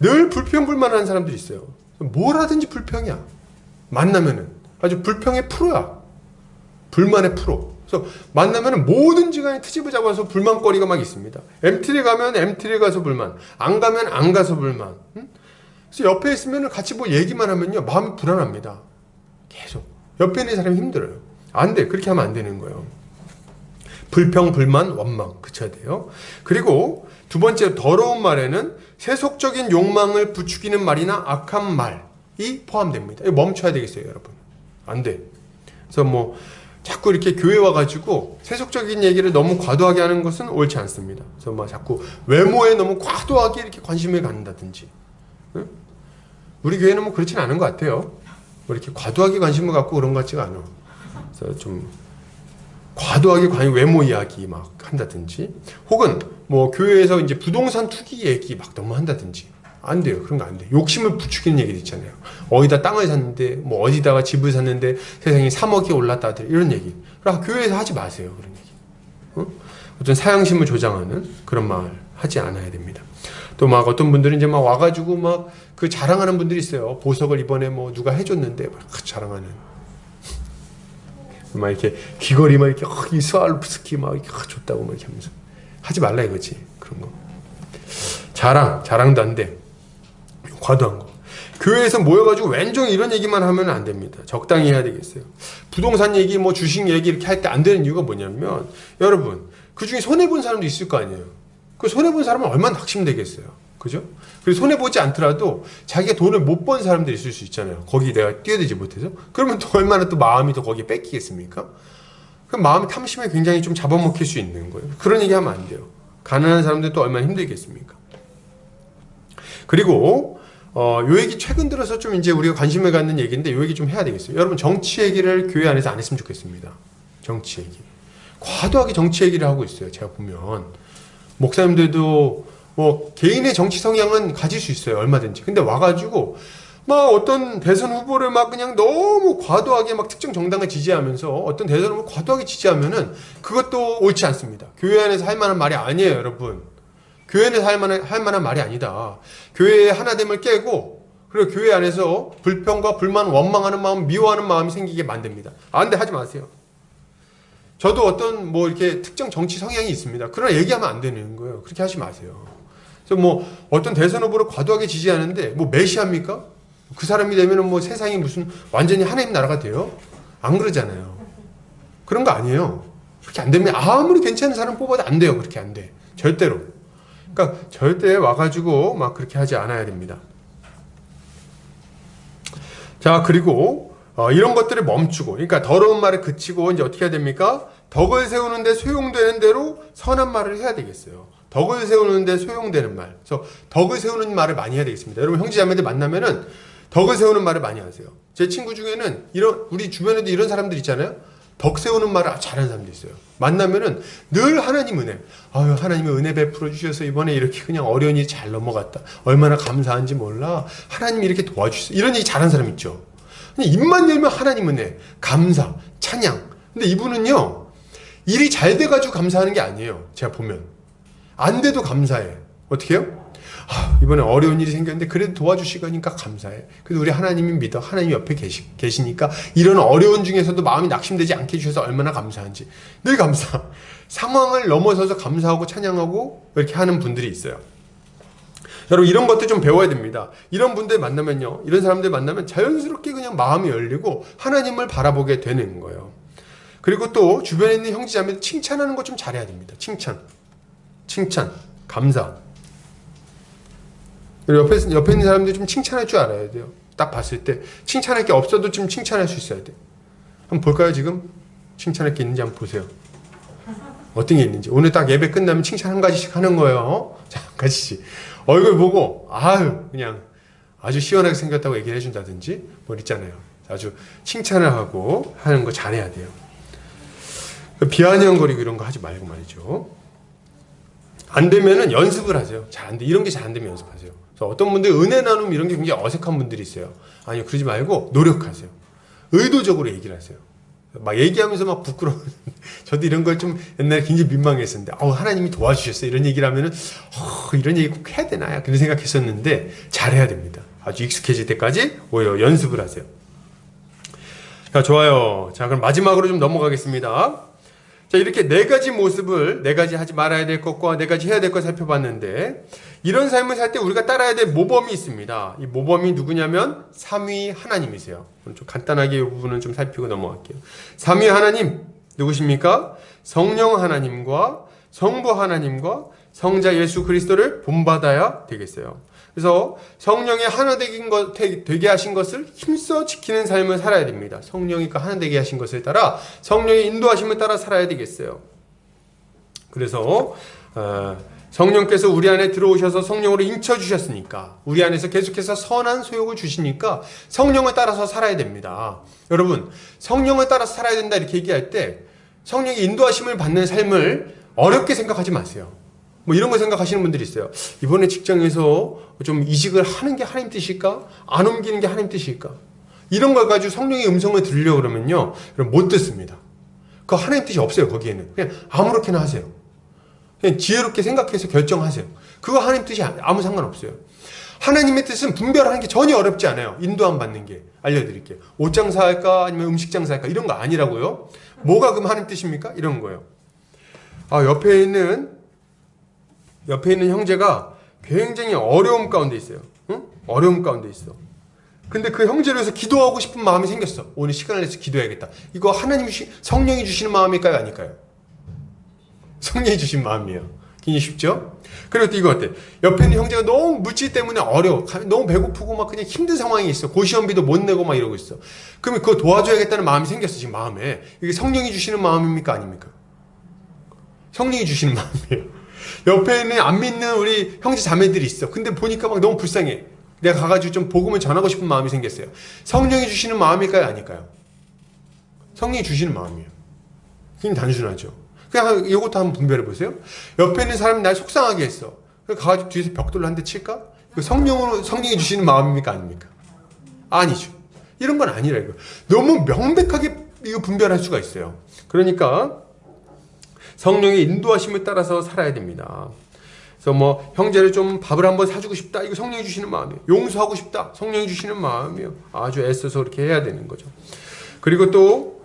Speaker 1: 늘 불평불만하는 사람들이 있어요. 뭘 하든지 불평이야. 만나면은 아주 불평의 프로야. 불만의 프로. 그래서 만나면은 뭐든지 간에 트집을 잡아서 불만거리가 막 있습니다. MT를 가면 MT를 가서 불만, 안 가면 안 가서 불만. 그래서 옆에 있으면 같이 뭐 얘기만 하면요 마음이 불안합니다. 계속 옆에 있는 사람이 힘들어요. 안 돼. 그렇게 하면 안 되는 거예요. 불평, 불만, 원망 그쳐야 돼요. 그리고 두 번째 더러운 말에는 세속적인 욕망을 부추기는 말이나 악한 말이 포함됩니다. 이거 멈춰야 되겠어요, 여러분. 안 돼. 그래서 뭐 자꾸 이렇게 교회 와가지고 세속적인 얘기를 너무 과도하게 하는 것은 옳지 않습니다. 그래서 막 자꾸 외모에 너무 과도하게 이렇게 관심을 갖는다든지. 응? 우리 교회는 뭐 그렇진 않은 것 같아요. 뭐 이렇게 과도하게 관심을 갖고 그런 것 같지가 않아. 그래서 좀 과도하게 외모 이야기 막 한다든지 혹은 뭐 교회에서 이제 부동산 투기 얘기 막 너무 한다든지 안 돼요. 그런 거 안 돼요. 욕심을 부추기는 얘기도 있잖아요. 어디다 땅을 샀는데 뭐 어디다가 집을 샀는데 세상에 3억이 올랐다 이런 얘기. 그러니까 교회에서 하지 마세요. 그런 얘기. 어떤 사양심을 조장하는 그런 말 하지 않아야 됩니다. 또 막 어떤 분들은 이제 막 와가지고 막 그 자랑하는 분들이 있어요. 보석을 이번에 뭐 누가 해줬는데 막 자랑하는. 막 이렇게 귀걸이 막 이렇게 이 스와로프스키 막 이렇게 줬다고 막 이렇게 하면서 하지 말라 이거지. 그런 거. 자랑도 안 돼. 과도한 거. 교회에서 모여가지고 왼종일 이런 얘기만 하면 안 됩니다. 적당히 해야 되겠어요. 부동산 얘기, 뭐 주식 얘기 이렇게 할 때 안 되는 이유가 뭐냐면, 여러분, 그 중에 손해본 사람도 있을 거 아니에요. 그 손해본 사람은 얼마나 낙심되겠어요. 그죠? 그리고 손해보지 않더라도 자기가 돈을 못 번 사람들이 있을 수 있잖아요. 거기 내가 뛰어들지 못해서. 그러면 또 얼마나 또 마음이 또 거기에 뺏기겠습니까? 그럼 마음이 탐심에 굉장히 좀 잡아먹힐 수 있는 거예요. 그런 얘기 하면 안 돼요. 가난한 사람들 또 얼마나 힘들겠습니까? 그리고 요 얘기 최근 들어서 좀 이제 우리가 관심을 갖는 얘기인데 요 얘기 좀 해야 되겠어요. 여러분 정치 얘기를 교회 안에서 안 했으면 좋겠습니다. 정치 얘기. 과도하게 정치 얘기를 하고 있어요. 제가 보면 목사님들도 뭐 개인의 정치 성향은 가질 수 있어요. 얼마든지. 근데 와가지고 막 어떤 대선 후보를 막 그냥 너무 과도하게 막 특정 정당을 지지하면서 어떤 대선 후보를 과도하게 지지하면은 그것도 옳지 않습니다. 교회 안에서 할 만한 말이 아니에요, 여러분. 교회는 할 만한 말이 아니다. 교회의 하나됨을 깨고, 그리고 교회 안에서 불평과 불만, 원망하는 마음, 미워하는 마음이 생기게 만듭니다. 안 돼, 하지 마세요. 저도 어떤 뭐 이렇게 특정 정치 성향이 있습니다. 그러나 얘기하면 안 되는 거예요. 그렇게 하지 마세요. 그래서 뭐 어떤 대선 후보를 과도하게 지지하는데 뭐 메시아입니까? 그 사람이 되면은 뭐 세상이 무슨 완전히 하나님 나라가 돼요? 안 그러잖아요. 그런 거 아니에요. 그렇게 안 되면 아무리 괜찮은 사람 뽑아도 안 돼요. 그렇게 안 돼. 절대로. 그러니까 절대 와가지고 막 그렇게 하지 않아야 됩니다. 자, 그리고 이런 것들을 멈추고, 그러니까 더러운 말을 그치고 이제 어떻게 해야 됩니까? 덕을 세우는데 소용되는 대로 선한 말을 해야 되겠어요. 덕을 세우는데 소용되는 말. 그래서 덕을 세우는 말을 많이 해야 되겠습니다. 여러분 형제자매들 만나면은 덕을 세우는 말을 많이 하세요. 제 친구 중에는 우리 주변에도 이런 사람들 있잖아요. 덕 세우는 말을 잘하는 사람도 있어요. 만나면은 늘 하나님 은혜. 아유, 하나님의 은혜 베풀어 주셔서 이번에 이렇게 그냥 어려운 일이 잘 넘어갔다. 얼마나 감사한지 몰라. 하나님이 이렇게 도와주셨어. 이런 얘기 잘하는 사람 있죠. 입만 열면 하나님 은혜, 감사, 찬양. 근데 이분은요, 일이 잘 돼가지고 감사하는 게 아니에요. 제가 보면. 안 돼도 감사해. 어떻게 해요? 이번에 어려운 일이 생겼는데 그래도 도와주시니까 감사해. 그래도 우리 하나님이 믿어. 하나님 옆에 계시니까 이런 어려운 중에서도 마음이 낙심되지 않게 해주셔서 얼마나 감사한지. 늘 감사. 상황을 넘어서서 감사하고 찬양하고 이렇게 하는 분들이 있어요. 여러분 이런 것들 좀 배워야 됩니다. 이런 분들 만나면요. 이런 사람들 만나면 자연스럽게 그냥 마음이 열리고 하나님을 바라보게 되는 거예요. 그리고 또 주변에 있는 형제자매들 칭찬하는 거 좀 잘해야 됩니다. 칭찬, 감사. 옆에 있는 사람들 좀 칭찬할 줄 알아야 돼요. 딱 봤을 때 칭찬할 게 없어도 좀 칭찬할 수 있어야 돼. 한번 볼까요? 지금 칭찬할 게 있는지 한번 보세요. 어떤 게 있는지. 오늘 딱 예배 끝나면 칭찬 한 가지씩 하는 거예요. 자, 한 가지씩. 얼굴 보고 그냥 아주 시원하게 생겼다고 얘기를 해준다든지 뭐 있잖아요. 아주 칭찬을 하고 하는 거 잘해야 돼요. 비아냥거리고 이런 거 하지 말고 말이죠. 안 되면은 연습을 하세요. 잘 안 돼. 이런 게 잘 안 되면 연습하세요. 그래서 어떤 분들 은혜 나눔 이런 게 굉장히 어색한 분들이 있어요. 아니요, 그러지 말고 노력하세요. 의도적으로 얘기를 하세요. 막 얘기하면서 막 부끄러워. 저도 이런 걸 좀 옛날에 굉장히 민망했었는데, 하나님이 도와주셨어요. 이런 얘기를 하면은, 이런 얘기 꼭 해야 되나? 그런 생각했었는데, 잘해야 됩니다. 아주 익숙해질 때까지 오히려 연습을 하세요. 자, 좋아요. 자, 그럼 마지막으로 좀 넘어가겠습니다. 자, 이렇게 네 가지 모습을, 네 가지 하지 말아야 될 것과 네 가지 해야 될 것 살펴봤는데, 이런 삶을 살 때 우리가 따라야 될 모범이 있습니다. 이 모범이 누구냐면, 삼위 하나님이세요. 좀 간단하게 이 부분은 좀 살피고 넘어갈게요. 삼위 하나님, 누구십니까? 성령 하나님과 성부 하나님과 성자 예수 그리스도를 본받아야 되겠어요. 그래서 성령의 하나 되게 하신 것을 힘써 지키는 삶을 살아야 됩니다. 성령이 그 하나 되게 하신 것을 따라 성령의 인도하심을 따라 살아야 되겠어요. 그래서 성령께서 우리 안에 들어오셔서 성령으로 인쳐주셨으니까 우리 안에서 계속해서 선한 소욕을 주시니까 성령을 따라서 살아야 됩니다. 여러분 성령을 따라서 살아야 된다 이렇게 얘기할 때 성령의 인도하심을 받는 삶을 어렵게 생각하지 마세요. 뭐 이런 거 생각하시는 분들이 있어요. 이번에 직장에서 좀 이직을 하는 게 하나님 뜻일까? 안 옮기는 게 하나님 뜻일까? 이런 걸 가지고 성령의 음성을 들으려고 그러면요. 못 듣습니다. 그 하나님 뜻이 없어요. 거기에는. 그냥 아무렇게나 하세요. 그냥 지혜롭게 생각해서 결정하세요. 그거 하나님 뜻이 아무 상관없어요. 하나님의 뜻은 분별하는 게 전혀 어렵지 않아요. 인도함 받는 게. 알려드릴게요. 옷 장사할까 아니면 음식 장사할까 이런 거 아니라고요. 뭐가 그럼 하나님 뜻입니까? 이런 거예요. 옆에 있는 형제가 굉장히 어려움 가운데 있어요. 응? 어려움 가운데 있어. 근데 그 형제를 위해서 기도하고 싶은 마음이 생겼어. 오늘 시간을 내서 기도해야겠다. 이거 성령이 주시는 마음일까요? 아닐까요? 성령이 주신 마음이에요. 굉장히 쉽죠? 그리고 또 이거 어때? 옆에 있는 형제가 너무 물질 때문에 어려워. 너무 배고프고 막 그냥 힘든 상황이 있어. 고시원비도 못 내고 막 이러고 있어. 그러면 그거 도와줘야겠다는 마음이 생겼어. 지금 마음에. 이게 성령이 주시는 마음입니까? 아닙니까? 성령이 주시는 마음이에요. 옆에 있는 안 믿는 우리 형제 자매들이 있어. 근데 보니까 막 너무 불쌍해. 내가 가가지고 좀 복음을 전하고 싶은 마음이 생겼어요. 성령이 주시는 마음일까요? 아닐까요? 성령이 주시는 마음이에요. 굉장히 단순하죠. 그냥 이것도 한번 분별해 보세요. 옆에 있는 사람이 날 속상하게 했어. 가가지고 뒤에서 벽돌로 한 대 칠까? 성령이 주시는 마음입니까? 아닙니까? 아니죠. 이런 건 아니라 이거. 너무 명백하게 이거 분별할 수가 있어요. 그러니까 성령의 인도하심을 따라서 살아야 됩니다. 그래서 뭐 형제를 좀 밥을 한번 사주고 싶다. 이거 성령이 주시는 마음이에요. 용서하고 싶다. 성령이 주시는 마음이에요. 아주 애써서 그렇게 해야 되는 거죠. 그리고 또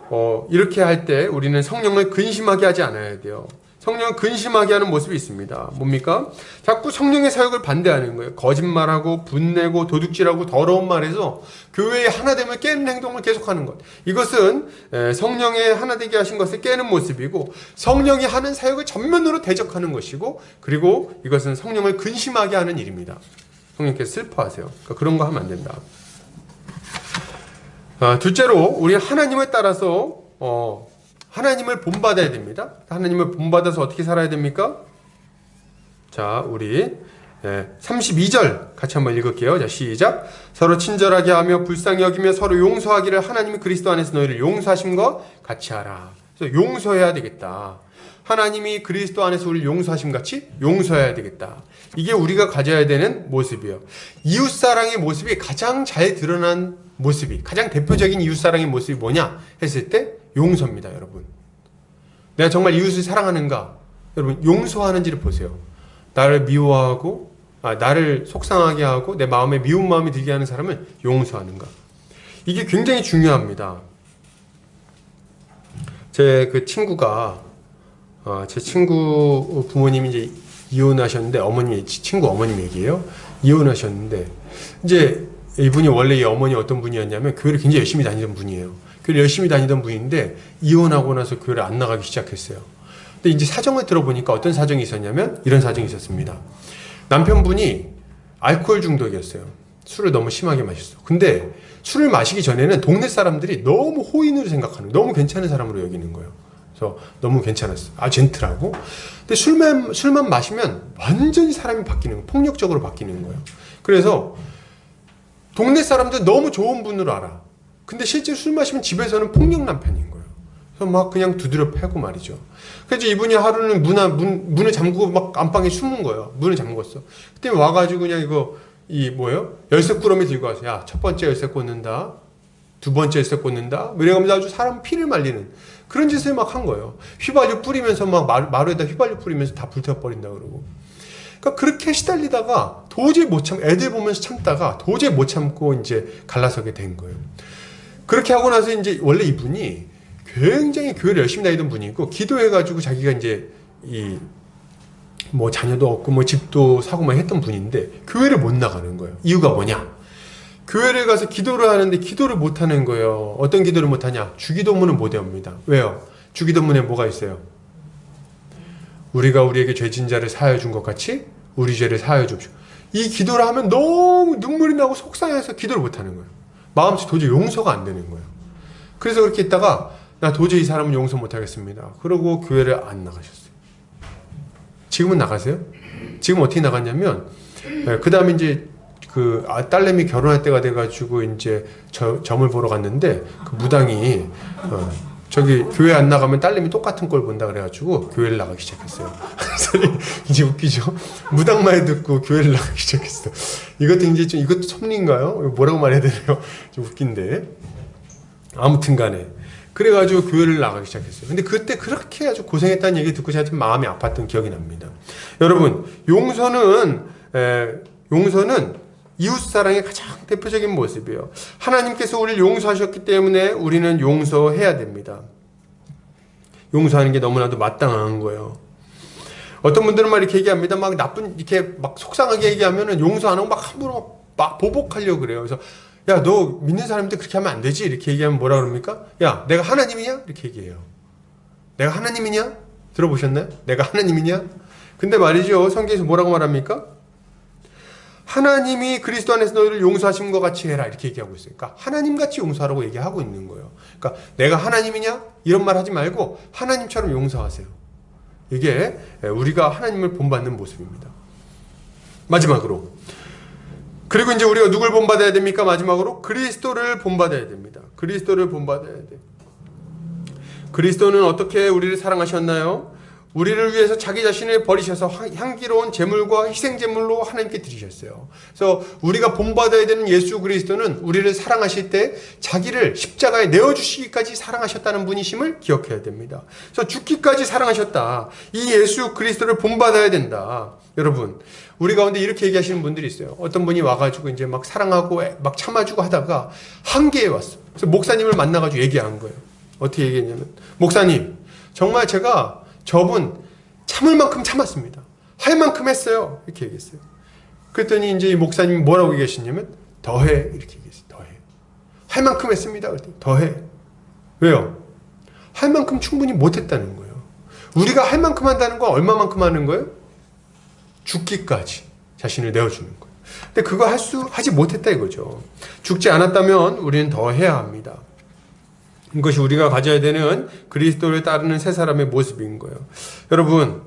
Speaker 1: 이렇게 할 때 우리는 성령을 근심하게 하지 않아야 돼요. 성령을 근심하게 하는 모습이 있습니다. 뭡니까? 자꾸 성령의 사역을 반대하는 거예요. 거짓말하고 분내고 도둑질하고 더러운 말에서 교회의 하나됨을 깨는 행동을 계속하는 것. 이것은 성령의 하나되게 하신 것을 깨는 모습이고 성령이 하는 사역을 전면으로 대적하는 것이고 그리고 이것은 성령을 근심하게 하는 일입니다. 성령께서 슬퍼하세요. 그러니까 그런 거 하면 안 된다. 둘째로 우리 하나님을 따라서 하나님을 본받아야 됩니다. 하나님을 본받아서 어떻게 살아야 됩니까? 자, 우리 32절 같이 한번 읽을게요. 자, 시작. 서로 친절하게 하며 불쌍히 여기며 서로 용서하기를 하나님이 그리스도 안에서 너희를 용서하심과 같이 하라. 그래서 용서해야 되겠다. 하나님이 그리스도 안에서 우리를 용서하심 같이 용서해야 되겠다. 이게 우리가 가져야 되는 모습이에요. 이웃사랑의 모습이 가장 잘 드러난 모습이, 가장 대표적인 이웃사랑의 모습이 뭐냐 했을 때 용서입니다, 여러분. 내가 정말 이웃을 사랑하는가? 여러분, 용서하는지를 보세요. 나를 미워하고, 나를 속상하게 하고, 내 마음에 미운 마음이 들게 하는 사람을 용서하는가? 이게 굉장히 중요합니다. 제 친구 부모님이 이제 이혼하셨는데, 친구 어머님 얘기예요. 이혼하셨는데, 이제 이분이 원래 이 어머니 어떤 분이었냐면, 교회를 굉장히 열심히 다니던 분이에요. 교회를 열심히 다니던 분인데 이혼하고 나서 교회를 안 나가기 시작했어요. 근데 이제 사정을 들어보니까 어떤 사정이 있었냐면 이런 사정이 있었습니다. 남편분이 알코올 중독이었어요. 술을 너무 심하게 마셨어. 근데 술을 마시기 전에는 동네 사람들이 너무 호인으로 생각하는, 너무 괜찮은 사람으로 여기는 거예요. 그래서 너무 괜찮았어. 젠틀하고. 근데 술만 마시면 완전히 사람이 바뀌는 거예요. 폭력적으로 바뀌는 거예요. 그래서 동네 사람들 너무 좋은 분으로 알아. 근데 실제 술 마시면 집에서는 폭력 남편인 거예요. 그래서 막 그냥 두드려 패고 말이죠. 그래서 이분이 하루는 문을 잠그고 막 안방에 숨은 거예요. 문을 잠궜어. 그때 와가지고 그냥 열쇠 꾸러미 들고 와서, 야, 첫 번째 열쇠 꽂는다. 두 번째 열쇠 꽂는다. 이러면서 아주 사람 피를 말리는 그런 짓을 막 한 거예요. 휘발유 뿌리면서 막 마루에다 휘발유 뿌리면서 다 불태워버린다 그러고. 그러니까 그렇게 시달리다가 도저히 애들 보면서 참다가 도저히 못 참고 이제 갈라서게 된 거예요. 그렇게 하고 나서 이제 원래 이분이 굉장히 교회를 열심히 다니던 분이고 기도해가지고 자기가 이제 자녀도 없고 집도 사고 막 했던 분인데 교회를 못 나가는 거예요. 이유가 뭐냐? 교회를 가서 기도를 하는데 기도를 못 하는 거예요. 어떤 기도를 못 하냐? 주기도문을 못 외웁니다. 왜요? 주기도문에 뭐가 있어요? 우리가 우리에게 죄진 자를 사하여 준 것 같이 우리 죄를 사하여 줍시오. 이 기도를 하면 너무 눈물이 나고 속상해서 기도를 못 하는 거예요. 마음속 도저히 용서가 안 되는 거예요. 그래서 그렇게 있다가 나 도저히 이 사람은 용서 못 하겠습니다. 그러고 교회를 안 나가셨어요. 지금은 나가세요? 지금 어떻게 나갔냐면 그 다음에 이제 딸내미 결혼할 때가 돼가지고 이제 점을 보러 갔는데 그 무당이 저기 교회 안 나가면 딸내미 똑같은 꼴 본다 그래가지고 교회를 나가기 시작했어요. 그래서 이제 웃기죠? 무당말 듣고 교회를 나가기 시작했어. 이것도 섭리인가요? 뭐라고 말해야 되나요? 좀 웃긴데. 아무튼 간에. 그래가지고 교회를 나가기 시작했어요. 근데 그때 그렇게 아주 고생했다는 얘기 듣고 제가 좀 마음이 아팠던 기억이 납니다. 여러분, 용서는 이웃사랑의 가장 대표적인 모습이에요. 하나님께서 우리를 용서하셨기 때문에 우리는 용서해야 됩니다. 용서하는 게 너무나도 마땅한 거예요. 어떤 분들은 막 이렇게 얘기합니다. 막 이렇게 막 속상하게 얘기하면은 용서 안 하고 막 함부로 막 보복하려고 그래요. 그래서 야, 너 믿는 사람인데 그렇게 하면 안 되지? 이렇게 얘기하면 뭐라 그럽니까? 야, 내가 하나님이냐? 이렇게 얘기해요. 내가 하나님이냐? 들어보셨나요? 내가 하나님이냐? 근데 말이죠. 성경에서 뭐라고 말합니까? 하나님이 그리스도 안에서 너희를 용서하신 것 같이 해라. 이렇게 얘기하고 있어요. 그러니까 하나님같이 용서하라고 얘기하고 있는 거예요. 그러니까 내가 하나님이냐? 이런 말 하지 말고 하나님처럼 용서하세요. 이게 우리가 하나님을 본받는 모습입니다. 마지막으로. 그리고 이제 우리가 누굴 본받아야 됩니까? 마지막으로 그리스도를 본받아야 됩니다. 그리스도를 본받아야 돼. 그리스도는 어떻게 우리를 사랑하셨나요? 우리를 위해서 자기 자신을 버리셔서 향기로운 제물과 희생제물로 하나님께 드리셨어요. 그래서 우리가 본받아야 되는 예수 그리스도는 우리를 사랑하실 때 자기를 십자가에 내어주시기까지 사랑하셨다는 분이심을 기억해야 됩니다. 그래서 죽기까지 사랑하셨다. 이 예수 그리스도를 본받아야 된다. 여러분, 우리 가운데 이렇게 얘기하시는 분들이 있어요. 어떤 분이 와가지고 이제 막 사랑하고 막 참아주고 하다가 한계에 왔어. 그래서 목사님을 만나가지고 얘기한 거예요. 어떻게 얘기했냐면, 목사님, 정말 제가 저분 참을 만큼 참았습니다. 할 만큼 했어요. 이렇게 얘기했어요. 그랬더니 이제 이 목사님이 뭐라고 얘기하시냐면, 더해. 이렇게 얘기했어요. 더해. 할 만큼 했습니다. 그랬더니 더해. 왜요? 할 만큼 충분히 못했다는 거예요. 우리가 할 만큼 한다는 건 얼마만큼 하는 거예요? 죽기까지 자신을 내어주는 거예요. 근데 그거 하지 못했다 이거죠. 죽지 않았다면 우리는 더 해야 합니다. 이것이 우리가 가져야 되는 그리스도를 따르는 새 사람의 모습인 거예요. 여러분,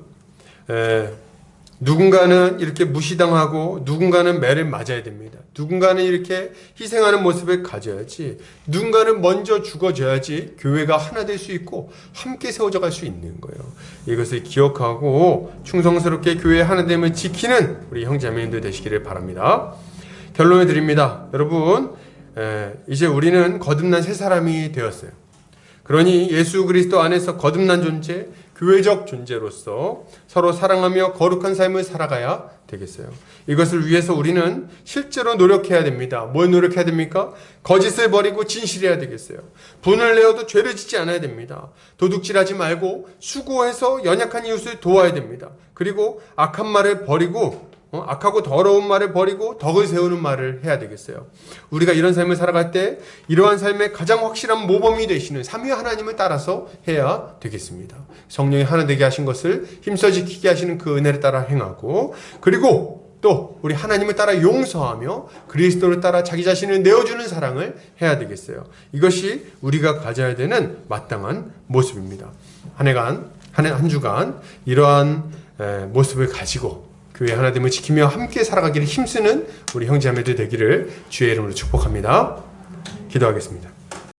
Speaker 1: 누군가는 이렇게 무시당하고 누군가는 매를 맞아야 됩니다. 누군가는 이렇게 희생하는 모습을 가져야지, 누군가는 먼저 죽어줘야지 교회가 하나 될 수 있고 함께 세워져 갈 수 있는 거예요. 이것을 기억하고 충성스럽게 교회의 하나됨을 지키는 우리 형제자매님들 되시기를 바랍니다. 결론을 드립니다. 여러분, 이제 우리는 거듭난 새 사람이 되었어요. 그러니 예수 그리스도 안에서 거듭난 존재, 교회적 존재로서 서로 사랑하며 거룩한 삶을 살아가야 되겠어요. 이것을 위해서 우리는 실제로 노력해야 됩니다. 뭘 노력해야 됩니까? 거짓을 버리고 진실해야 되겠어요. 분을 내어도 죄를 짓지 않아야 됩니다. 도둑질하지 말고 수고해서 연약한 이웃을 도와야 됩니다. 그리고 악한 말을 버리고 악하고 더러운 말을 버리고 덕을 세우는 말을 해야 되겠어요. 우리가 이런 삶을 살아갈 때 이러한 삶의 가장 확실한 모범이 되시는 삼위 하나님을 따라서 해야 되겠습니다. 성령이 하나 되게 하신 것을 힘써 지키게 하시는 그 은혜를 따라 행하고, 그리고 또 우리 하나님을 따라 용서하며 그리스도를 따라 자기 자신을 내어주는 사랑을 해야 되겠어요. 이것이 우리가 가져야 되는 마땅한 모습입니다. 한 주간 이러한 모습을 가지고 교회 하나됨을 지키며 함께 살아가기를 힘쓰는 우리 형제자매들 되기를 주의 이름으로 축복합니다. 기도하겠습니다.